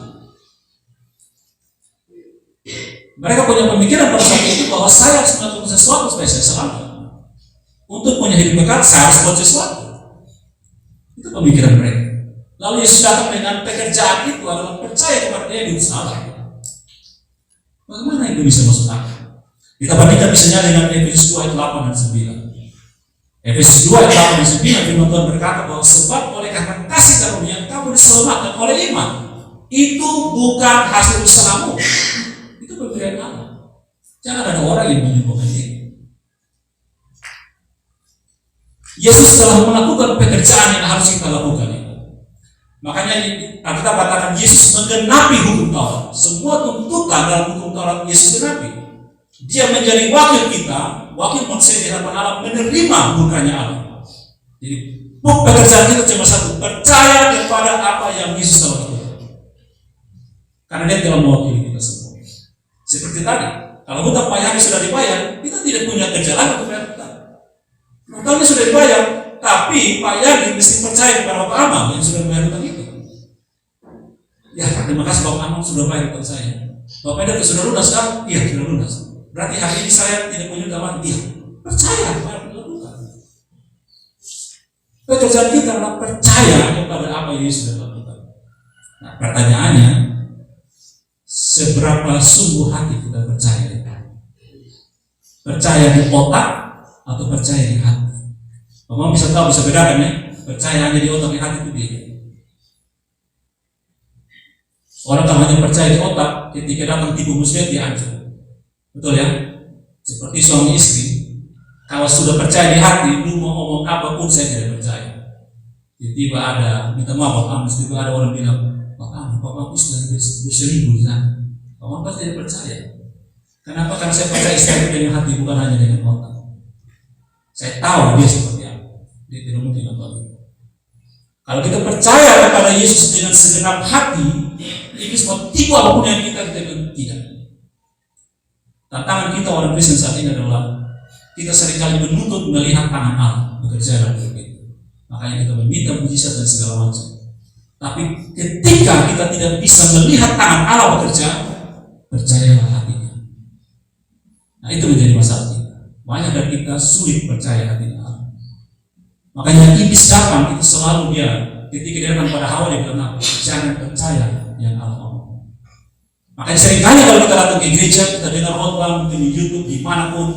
Mereka punya pemikiran pada saat itu bahwa saya harus melakukan sesuatu supaya saya selamat. Untuk punya hidup kekal, saya harus buat sesuatu. Itu pemikiran mereka. Lalu Yesus datang dengan pekerjaan itu adalah percaya kepada Dia yang diutus Allah. Bagaimana itu bisa masuk akal? Kita bandingkan misalnya dengan Efesus 2 ayat 8 dan 9. Efesus 2 ayat 8 dan 9, firman Tuhan berkata bahwa sebab oleh karena kasih karunia kamu diselamatkan oleh iman. Itu bukan hasil usahamu. Itu pemberian Allah. Jangan ada orang yang menyembuhkan diri. Yesus telah melakukan pekerjaan yang harus kita lakukan. Makanya kita katakan Yesus menggenapi hukum Taurat. Semua tuntutan dalam hukum Taurat Yesus genapi. Dia menjadi wakil kita, wakil manusia di hadapan Allah, menerima murkanya Allah. Jadi pekerjaan kita cuma satu, percaya kepada apa yang Yesus telah lakukan. Karena Dia telah mewakili kita semua. Seperti tadi, kalau hutang Pak Yandri sudah dibayar, kita tidak punya kerja lagi untuk bayar hutang. Hutangnya sudah dibayar, tapi Pak Yandri mesti percaya kepada Bapak Amal yang sudah membayar hutang itu. Ya, terima kasih Bapak Amal sudah bayar hutang saya. Bapak Yandri sudah lunas kan? Iya, sudah lunas. Berarti hari ini saya tidak punya hutang lagi. Iya, percaya kepada hutang. Pekerjaan kita adalah percaya kepada apa yang Yesus sudah lakukan. Nah, pertanyaannya, seberapa sungguh hati kita percaya? Percaya di otak atau percaya di hati? Kamu bisa tahu, bisa bedakan ya. Percaya hanya di otak, di hati itu beda. Orang kalau hanya percaya di otak, ketika datang tipu muslihat dia hancur. Betul ya? Seperti suami istri, kalau sudah percaya di hati, lu mau ngomong apapun saya tidak percaya. Tiba-tiba ada, minta maaf Pak, tiba ada orang bilang, Pak aku sudah berselingkuh di sana. Pak pasti tidak percaya. Kenapa? Karena saya percaya istri dengan hati, bukan hanya dengan otak. Saya tahu dia seperti apa. Dia tidak mungkin melakukan itu. Kalau kita percaya kepada Yesus dengan segenap hati, Iblis mau tipu apapun yang kita bilang tidak. Tantangan kita orang Kristen saat ini adalah kita seringkali menuntut melihat tangan Allah bekerja dalam hidup kita. Makanya kita meminta mujizat dan segala macam. Tapi ketika kita tidak bisa melihat tangan Allah bekerja, percayalah hatinya. Nah, itu menjadi masalah kita. Banyak dari kita sulit percaya hatinya Allah. Makanya iblis datang itu selalu dia, ketika dia datang pada Hawa dia bilang, jangan percaya yang Allah ngomong. Makanya seringkali kalau kita datang ke gereja, kita dengar khotbah, mungkin di YouTube, dimanapun,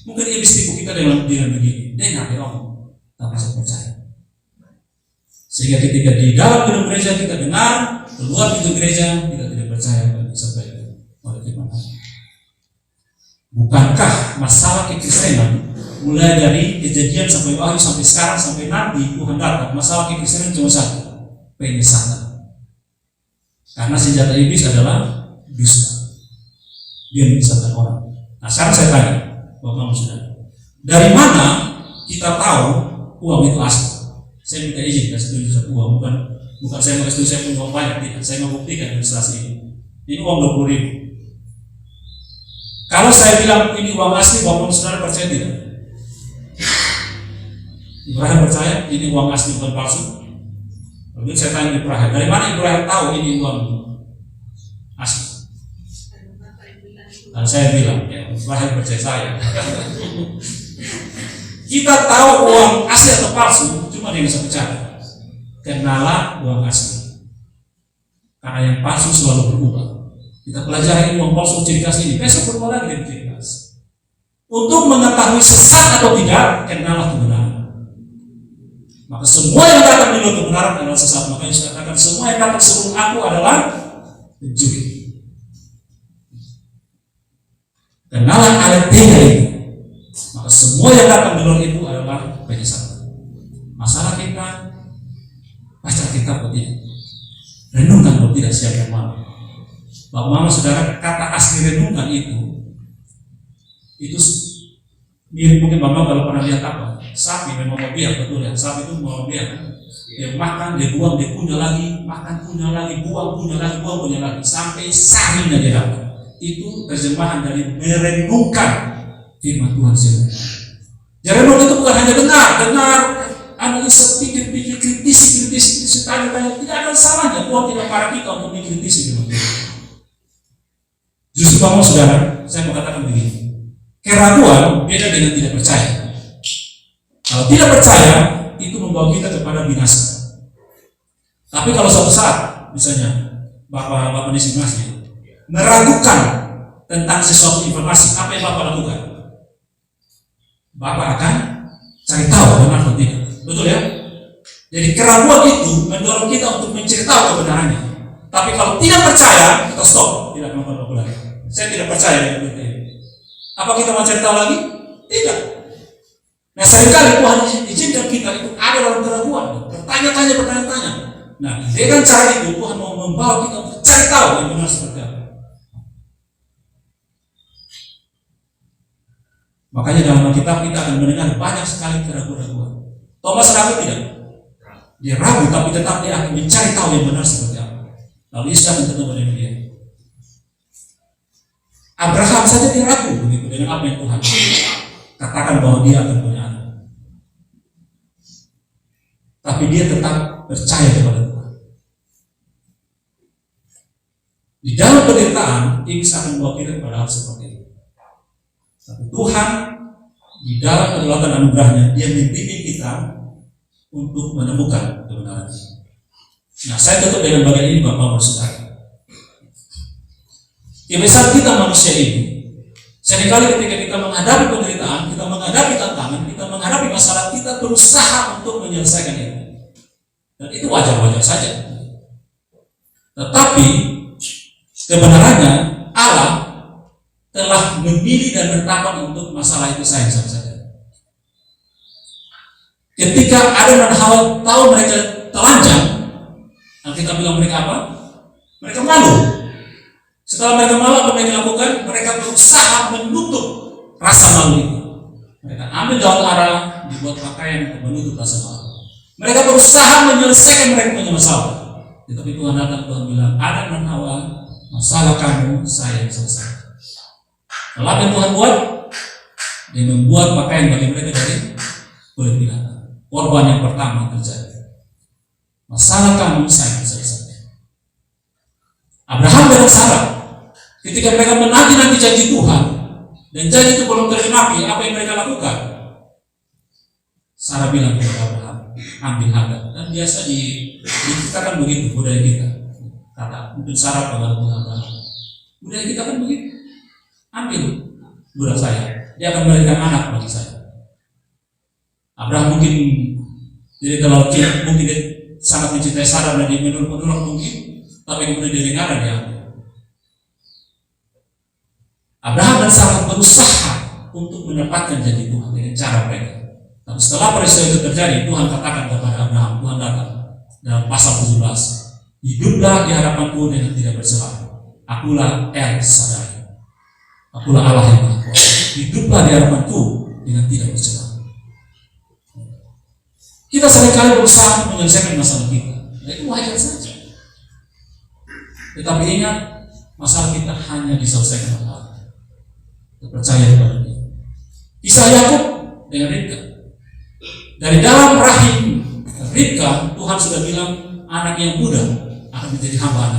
mungkin iblis tipu kita dengan begini, dengar ya om, tapi saya percaya. Sehingga ketika di dalam gedung gereja kita dengar, keluar pintu gereja kita tidak percaya apa yang disampaikan oleh firman Allah. Bukankah masalah kekristenan mulai dari kejadian sampai wahyu sampai sekarang sampai nanti Tuhan datang, masalah kekristenan cuma satu, penyesatan. Karena senjata iblis adalah dusta. Dia menyesatkan orang. Nah sekarang saya tanya, Bapak Saudara, dari mana kita tahu uang itu asli? Saya minta izin kasih tunjuk satu uang, bukan saya mau kasih tunjuk saya punya uang banyak, tidak. Saya mau buktikan ilustrasi ini. Ini uang 20.000. Kalau saya bilang ini uang asli, Bapak Saudara percaya tidak? Ibrahim percaya ini uang asli bukan palsu. Lalu saya tanya Ibrahim, dari mana Ibrahim tahu ini uang asli? Dan saya bilang, ya Ibrahim percaya saya. Kita tahu uang asli atau palsu cuma dengan satu cara, kenalah uang asli. Karena yang palsu selalu berubah. Kita pelajari uang palsu ciri khas ini, besok berubah lagi dari ciri khas. Untuk mengetahui sesat atau tidak, kenalah kebenaran. Maka semua yang datang di luar kebenaran adalah sesat. Makanya saya katakan semua yang datang sebelum aku adalah pencuri. Kenalah aletheia itu. Maka semua yang datang di luar itu adalah penyesatan. Masalah kita baca kitab atau tidak, renungkan atau tidak siapa yang malam. Bapak Mama Saudara, kata asli renungkan itu mirip mungkin Bapak kalau pernah lihat apa? Sapi memang mau biak, betul ya? Sapi itu mau biak kan? Dia makan, dia buang, dia punya lagi, makan punya lagi, buang punya lagi, buang punya lagi, sampai sarinya dia dapat. Itu terjemahan dari merenungkan firman Tuhan sendiri. Jadi renung itu bukan hanya dengar, analisa, pikir, kritisi, tanya, tidak ada salahnya. Tuhan tidak parah kita untuk mengkritisi firman Tuhan. Justru Bapak Saudara, saya mau katakan begini, keraguan beda dengan tidak percaya. Kalau tidak percaya, itu membawa kita kepada binasa. Tapi kalau suatu saat, misalnya Bapak masih meragukan tentang sesuatu informasi, apa yang Bapak lakukan? Bapak akan cari tahu benar atau tidak. Betul ya? Jadi keraguan itu mendorong kita untuk mencari tahu kebenarannya. Tapi kalau tidak percaya, kita stop, tidak melakukan apa lagi. Saya tidak percaya dengan berita ini. Apa kita mau cari tahu lagi? Tidak. Nah seringkali Tuhan izinkan kita itu ada dalam keraguan, bertanya-tanya. Nah dengan cara itu Tuhan mau membawa kita untuk cari tahu yang benar seperti apa. Makanya dalam Alkitab kita akan mendengar banyak sekali keraguan-keraguan. Thomas ragu tidak? Dia ragu tapi tetap dia akan mencari tahu yang benar seperti apa. Lalu Isa ketemu dengan dia. Abraham saja dia ragu begitu dengan apa yang Tuhan katakan bahwa dia akan punya anak. Tapi dia tetap percaya kepada Tuhan. Di dalam penderitaan, iblis akan membawa kita kepada hal seperti itu. Tapi Tuhan di dalam kedaulatan anugerahnya, dia membimbing kita untuk menemukan kebenaran. Nah, saya tutup dengan bagian ini Bapak Saudara. Kebiasaan kita manusia ini, seringkali ketika kita menghadapi penderitaan, kita menghadapi tantangan, kita menghadapi masalah, kita berusaha untuk menyelesaikan itu. Dan itu wajar-wajar saja. Tetapi kebenarannya Allah telah memilih dan menetapkan untuk masalah itu sayang saja. Ketika Adam dan Hawa tahu mereka telanjang, kita bilang mereka apa? Mereka malu. Setelah mereka malu, apa mereka lakukan? Mereka berusaha menutup rasa malu itu. Mereka ambil daun ara, dibuat pakaian untuk menutup rasa malu. Mereka berusaha menyelesaikan mereka punya masalah. Tetapi Tuhan datang, Tuhan bilang, Adam dan Hawa, masalah kamu saya yang selesai. Lalu yang Tuhan buat, dia membuat pakaian bagi mereka dari kulit binatang. korban yang pertama terjadi. Masalah kamu saya selesai. Abraham dan Sarah ketika mereka menanti janji Tuhan dan janji itu belum tergenapi, apa yang mereka lakukan? Sarah bilang kepada Abraham, ambil Hagar. Dan biasa kita kan begitu budaya kita. Kata untuk Sarah pada Abraham. Budaya kita kan begitu. Ambil budak saya, dia akan memberikan anak bagi saya. Abraham mungkin jadi kalau mungkin dia sangat mencintai Sarah dan dia menurut mungkin, tapi kemudian dia dengar dia ambil. Abraham dan Sarah berusaha untuk mendapatkan janji Tuhan dengan cara mereka. Tapi setelah peristiwa itu terjadi, Tuhan katakan kepada Abraham, Tuhan datang dalam pasal 17, hiduplah di hadapanku dengan tidak bercelah. Akulah El Shaddai. Akulah Allah yang Maha Kuasa. Hiduplah di hadapanku dengan tidak bercelah. Kita seringkali berusaha menyelesaikan masalah kita. Itu wajar saja. Tetapi ingat, masalah kita hanya diselesaikan oleh Allah. Percaya kepada Dia. Kisah Yakub dengan Ribka. Dari dalam rahim Ribka, Tuhan sudah bilang anak yang muda akan menjadi hamba,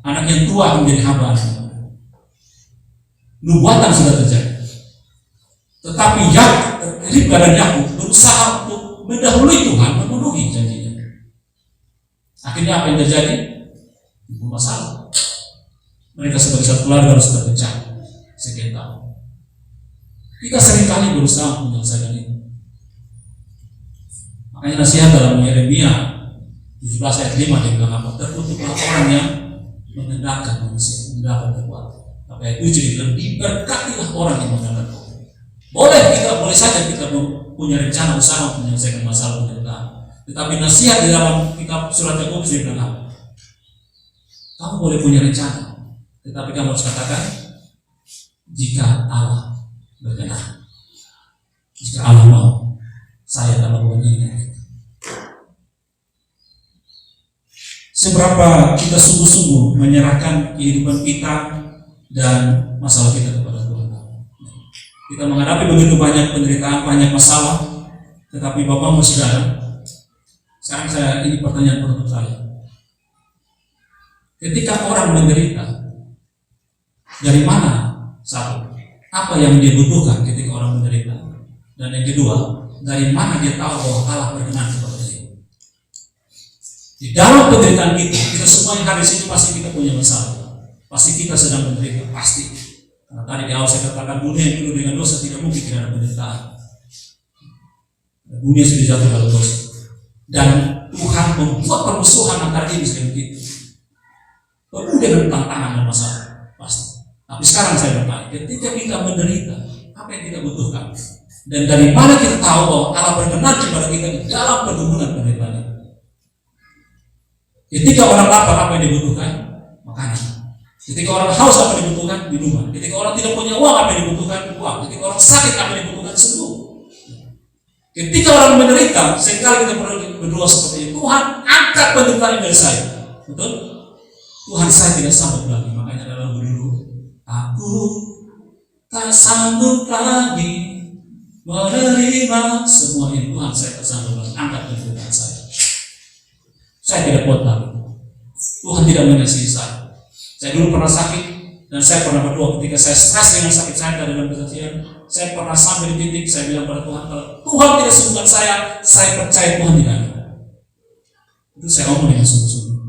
anak yang tua akan menjadi hamba. Nubuatan sudah terjadi. Tetapi Ribka dan Yakub berusaha untuk mendahului Tuhan, memenuhi janjinya. Akhirnya apa yang terjadi? Itu masalah. Mereka sebagai satu keluarga harus terpecah sekian tahun. Kita seringkali berusaha menyelesaikan itu. Makanya nasihat dalam Yeremia 17 ayat 5 dia bilang apa? Terkutuklah orang yang mengendahkan manusia, mengendahkan kekuatan. Tapi ayat 7 dia bilang diberkatilah orang yang mengendahkan kekuatan. Boleh saja kita punya rencana usaha untuk menyelesaikan masalah penderitaan. Tetapi nasihat di dalam kitab surat Yakobus dia bilang apa? Kamu boleh punya rencana, tetapi kamu harus katakan jika Allah berkenan. Jika Allah mau, saya akan melakukan ini. Seberapa kita sungguh-sungguh menyerahkan kehidupan kita dan masalah kita kepada Tuhan. Kita menghadapi begitu banyak penderitaan, banyak masalah, tetapi Bapak Ibu Saudara, sekarang ini pertanyaan untuk saya. Ketika orang menderita, dari mana? Satu, apa yang dia butuhkan ketika orang menderita? Dan yang kedua, dari mana dia tahu bahwa Allah berkenan kepada dia? Di dalam penderitaan kita semua yang hari ini pasti kita punya masalah. Pasti kita sedang menderita, pasti. Karena tadi di awal saya katakan dunia yang penuh dengan dosa tidak mungkin tidak ada penderitaan. Dunia sudah jatuh dalam dosa. Dan Tuhan membuat permusuhan antara diri dengan kita. Penuh dengan tantangan dan masalah, pasti. Tapi sekarang saya bertanya, ketika kita menderita, apa yang kita butuhkan? Dan dari mana kita tahu bahwa Allah berkenan kepada kita di dalam pergumulan penderitaan? Ketika orang lapar, apa yang dibutuhkan? Makanan. Ketika orang haus, apa yang dibutuhkan? Minuman. Ketika orang tidak punya uang, apa yang dibutuhkan? Uang. Ketika orang sakit, apa yang dibutuhkan? Sembuh. Ketika orang menderita, seringkali kita perlu berdoa seperti itu. Tuhan, angkat penderitaan dari saya. Betul? Tuhan, saya tidak sanggup lagi. Makanya dalam lagu dulu, aku tak sanggup lagi menerima semua ini. Tuhan, saya tak sanggup lagi. Angkat penderitaan saya. Saya tidak kuat lagi. Tuhan tidak mengasihi saya. Saya dulu pernah sakit dan saya pernah berdoa ketika saya stres dengan sakit saya dalam kesaksian. Saya pernah sampai di titik saya bilang pada Tuhan, kalau Tuhan tidak sembuhkan saya percaya Tuhan tidak ada. Itu saya ngomong dengan sungguh-sungguh.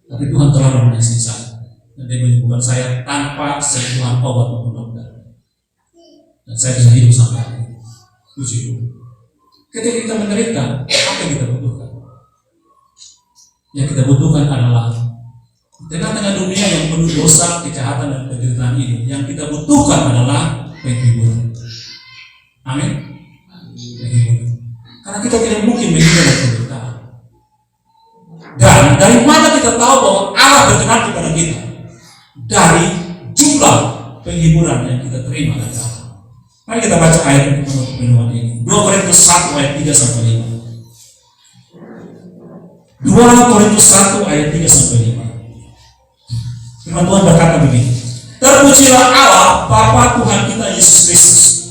Tapi Tuhan telah mengasihi saya dan Dia menyembuhkan saya tanpa sentuhan obat maupun dokter. Dan saya bisa hidup sampai hari ini. Puji Tuhan. Ketika kita menderita, apa yang kita butuhkan? Yang kita butuhkan adalah di tengah-tengah dunia yang penuh dosa, kejahatan dan penderitaan ini, yang kita butuhkan adalah penghiburan. Amin. Penghiburan. Karena kita tidak mungkin menghindar dari penderitaan. Dan dari mana kita tahu bahwa Allah berkenan kepada kita? Dari jumlah penghiburan yang kita terima dari Allah. Mari kita baca ayat untuk menutup renungan ini. 2 Korintus 1 ayat 3 sampai 5. 2 Korintus 1 ayat 3 sampai 5. Firman Tuhan berkata begini. Terpujilah Allah Bapa Tuhan kita Yesus Kristus,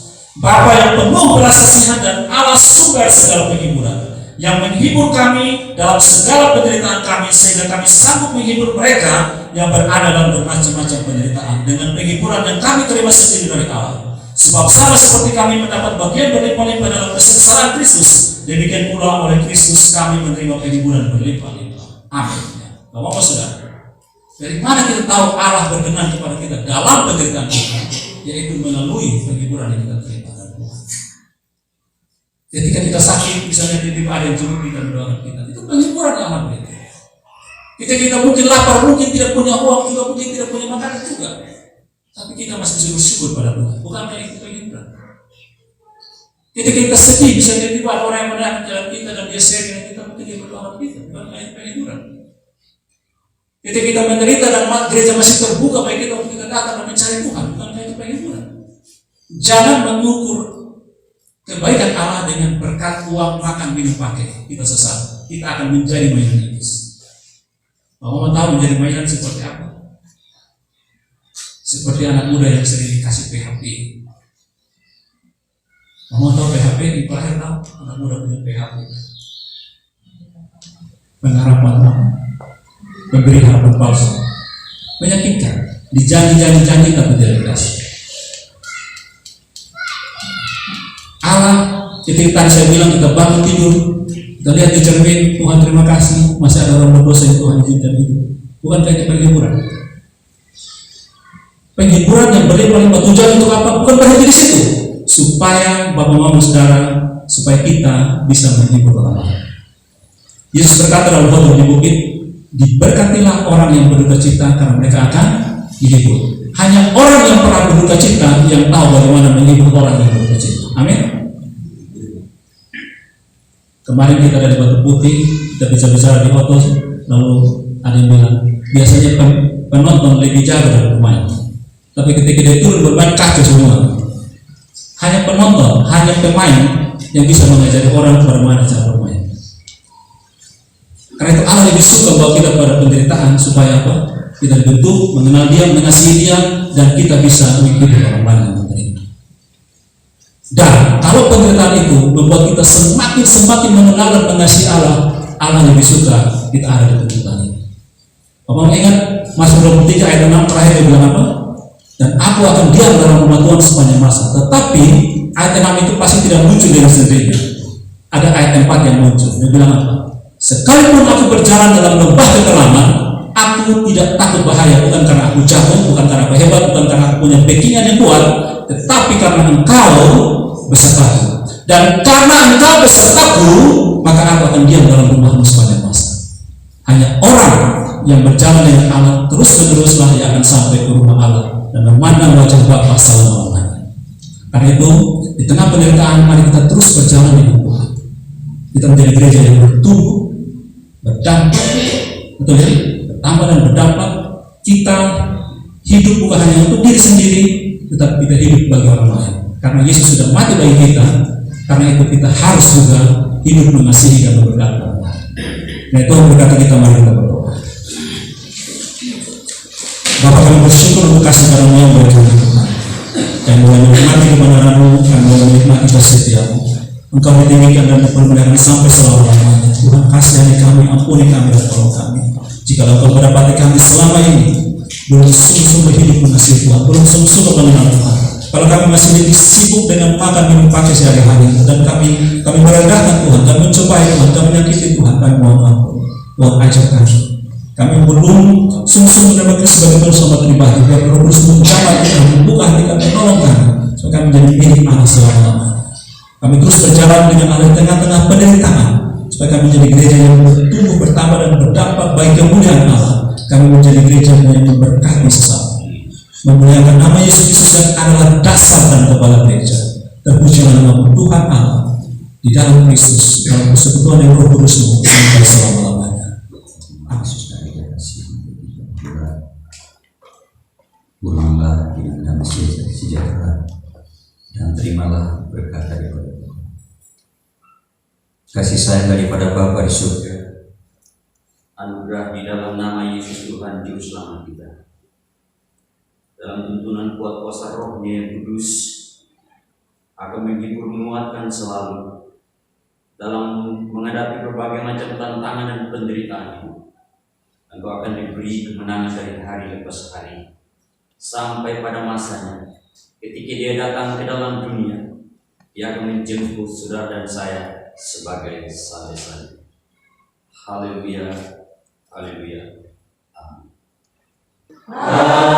Bapa yang penuh belas kasihan dan Allah sumber segala penghiburan, yang menghibur kami dalam segala penderitaan kami, sehingga kami sanggup menghibur mereka yang berada dalam bermacam-macam penderitaan dengan penghiburan yang kami terima sendiri dari Allah. Sebab sama seperti kami mendapat bagian berlimpah-limpah dalam kesengsaraan Kristus, demikian pula oleh Kristus kami menerima penghiburan berlimpah-limpah. Amin. Bapak-bapak saudara, dari mana kita tahu Allah berkenan kepada kita dalam penderitaan kita? Yaitu melalui penghiburan yang kita terima dari Tuhan. Ketika kita sakit, misalnya tiba-tiba ada yang jemput kita, mendoakan kita, itu penghiburan yang Allah beri. Ketika kita mungkin lapar, mungkin tidak punya uang juga, mungkin tidak punya makanan juga, tapi kita masih bisa bersyukur pada Tuhan. Bukankah itu penghiburan? Ketika kita sedih, bisa tiba-tiba ada orang yang mendengar jalan kita dan dia sharing dengan kita, mungkin dia berdoa kita. Bukankah itu penghiburan? Ketika kita menderita dan gereja masih terbuka bagi kita untuk kita datang dan mencari Tuhan, bukankah itu penghiburan? Jangan mengukur kebaikan Allah dengan berkat uang, makan, minum, pakai. Kita sesat. Kita akan menjadi mainan iblis. Mau tahu menjadi mainan seperti apa? Seperti anak muda yang sering dikasih PHP. Mau tahu PHP? Di akhir tahu anak muda punya PHP. Pengharapan, memberi harapan palsu, menyakitkan, dijanji tapi tidak dikasih. Allah, ketika tadi saya bilang kita bangun tidur, kita lihat di cermin, Tuhan terima kasih, masih ada orang berdosa yang Tuhan izinkan hidup. Bukankah itu penghiburan? Penghiburan yang berlimpah-limpah, tujuan untuk apa? Bukan berhenti di situ, supaya Bapak-Bapak saudara, supaya kita bisa menghibur orang lain. Yesus berkata dalam khotbah di bukit, diberkatilah orang yang berduka cita karena mereka akan dihibur. Hanya orang yang pernah berduka cita yang tahu bagaimana menghibur orang yang berduka cita. Amin. Kemarin kita ada di Batu Putih, kita bisa bicara di foto, lalu ada yang bilang biasanya penonton lebih jago dari pemain, tapi ketika dia turun bermain kacau semua. Hanya penonton, hanya pemain yang bisa mengajari orang bagaimana cara bermain. Karena itu Allah lebih suka bahwa kita pada penderitaan supaya apa? Kita dibentuk, mengenal Dia, mengasihi Dia, dan kita bisa mengikuti orang lain yang menderita. Dan kalau penderitaan itu membuat kita semakin mengenal dan mengasihi Allah, Allah lebih suka kita ada di penderitaan ini. Bapak ingat Mazmur 23 ayat 6 terakhir dia bilang apa? Dan aku akan diam dalam rumah Tuhan sepanjang masa. Tetapi ayat 6 itu pasti tidak muncul dengan sendirinya. Ada ayat 4 yang muncul. Dia bilang apa? Sekalipun aku berjalan dalam lembah kekelaman, aku tidak takut bahaya, bukan karena aku jago, bukan karena aku hebat, bukan karena aku punya backingan yang kuat, tetapi karena Engkau besertaku. Dan karena Engkau besertaku, maka aku akan diam dalam rumahmu sepanjang masa. Hanya orang yang berjalan dengan Allah terus-meneruslah yang akan sampai ke rumah Allah dan memandang wajah Bapa selama-lamanya. Karena itu, di tengah penderitaan, mari kita terus berjalan dengan Tuhan. Kita menjadi gereja yang bertumbuh, berdampak, betul ya? Bertambah dan berdampak. Kita hidup bukan hanya untuk diri sendiri, tetapi kita hidup bagi orang lain. Karena Yesus sudah mati bagi kita, karena itu kita harus juga hidup mengasihi dan memberkati orang lain. Nah itu berkata kita, mari kita berdoa. Bapak, kami bersyukur untuk kasih karunia yang bagi Tuhan. Kami boleh menikmati kebenaran-Mu, kami boleh menikmati kesetiaan-Mu. Engkau ditinggikan dan dipermuliakan sampai selama-lamanya. Tuhan, kasihani kami, ampuni kami dan tolong kami. Jika Engkau mendapati kami selama ini belum sungguh-sungguh hidup mengasihi Tuhan, belum sungguh-sungguh mengenal Tuhan, kalau kami masih lebih sibuk dengan makan minum pakai sehari-hari, dan kami merendahkan Tuhan, kami mencobai Tuhan, kami menyakiti Tuhan, kami mohon ampun. Tuhan, ajar kami. Kami belum sungguh-sungguh menerima Kristus sebagai Tuhan sama pribadi. Biar Roh Kudus mencapai kita, membuka hati kami, tolong kami, supaya kami menjadi milik Allah selama-lamanya. Kami terus berjalan dengan Allah di tengah-tengah penderitaan, supaya kami menjadi gereja yang bertumbuh, bertambah dan berdampak bagi kemuliaan Allah. Kami menjadi gereja yang memberkati sesama, memuliakan nama Yesus Kristus yang adalah dasar dan kepala gereja. Terpujilah nama Tuhan Allah di dalam Kristus, dalam persekutuan yang Roh Kudus-Mu sampai selama-lamanya. Amin. Pulanglah dengan damai sejahtera dan terimalah berkat daripada Tuhan. Kasih sayang daripada Bapa di surga, anugerah di dalam nama Yesus Tuhan Juru Selamat kita, dalam tuntunan kuat kuasa Roh-Nya yang kudus, akan menghibur menguatkan selalu dalam menghadapi berbagai macam tantangan dan penderitaan hidup. Engkau akan diberi kemenangan dari hari lepas hari sampai pada masanya ketika dia datang ke dalam dunia, dia akan menjemput saudara dan saya sebagai saleh-saleh. Haleluya, haleluya. Amin.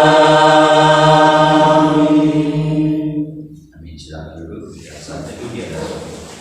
Silakan duduk. Saat itu dia datang.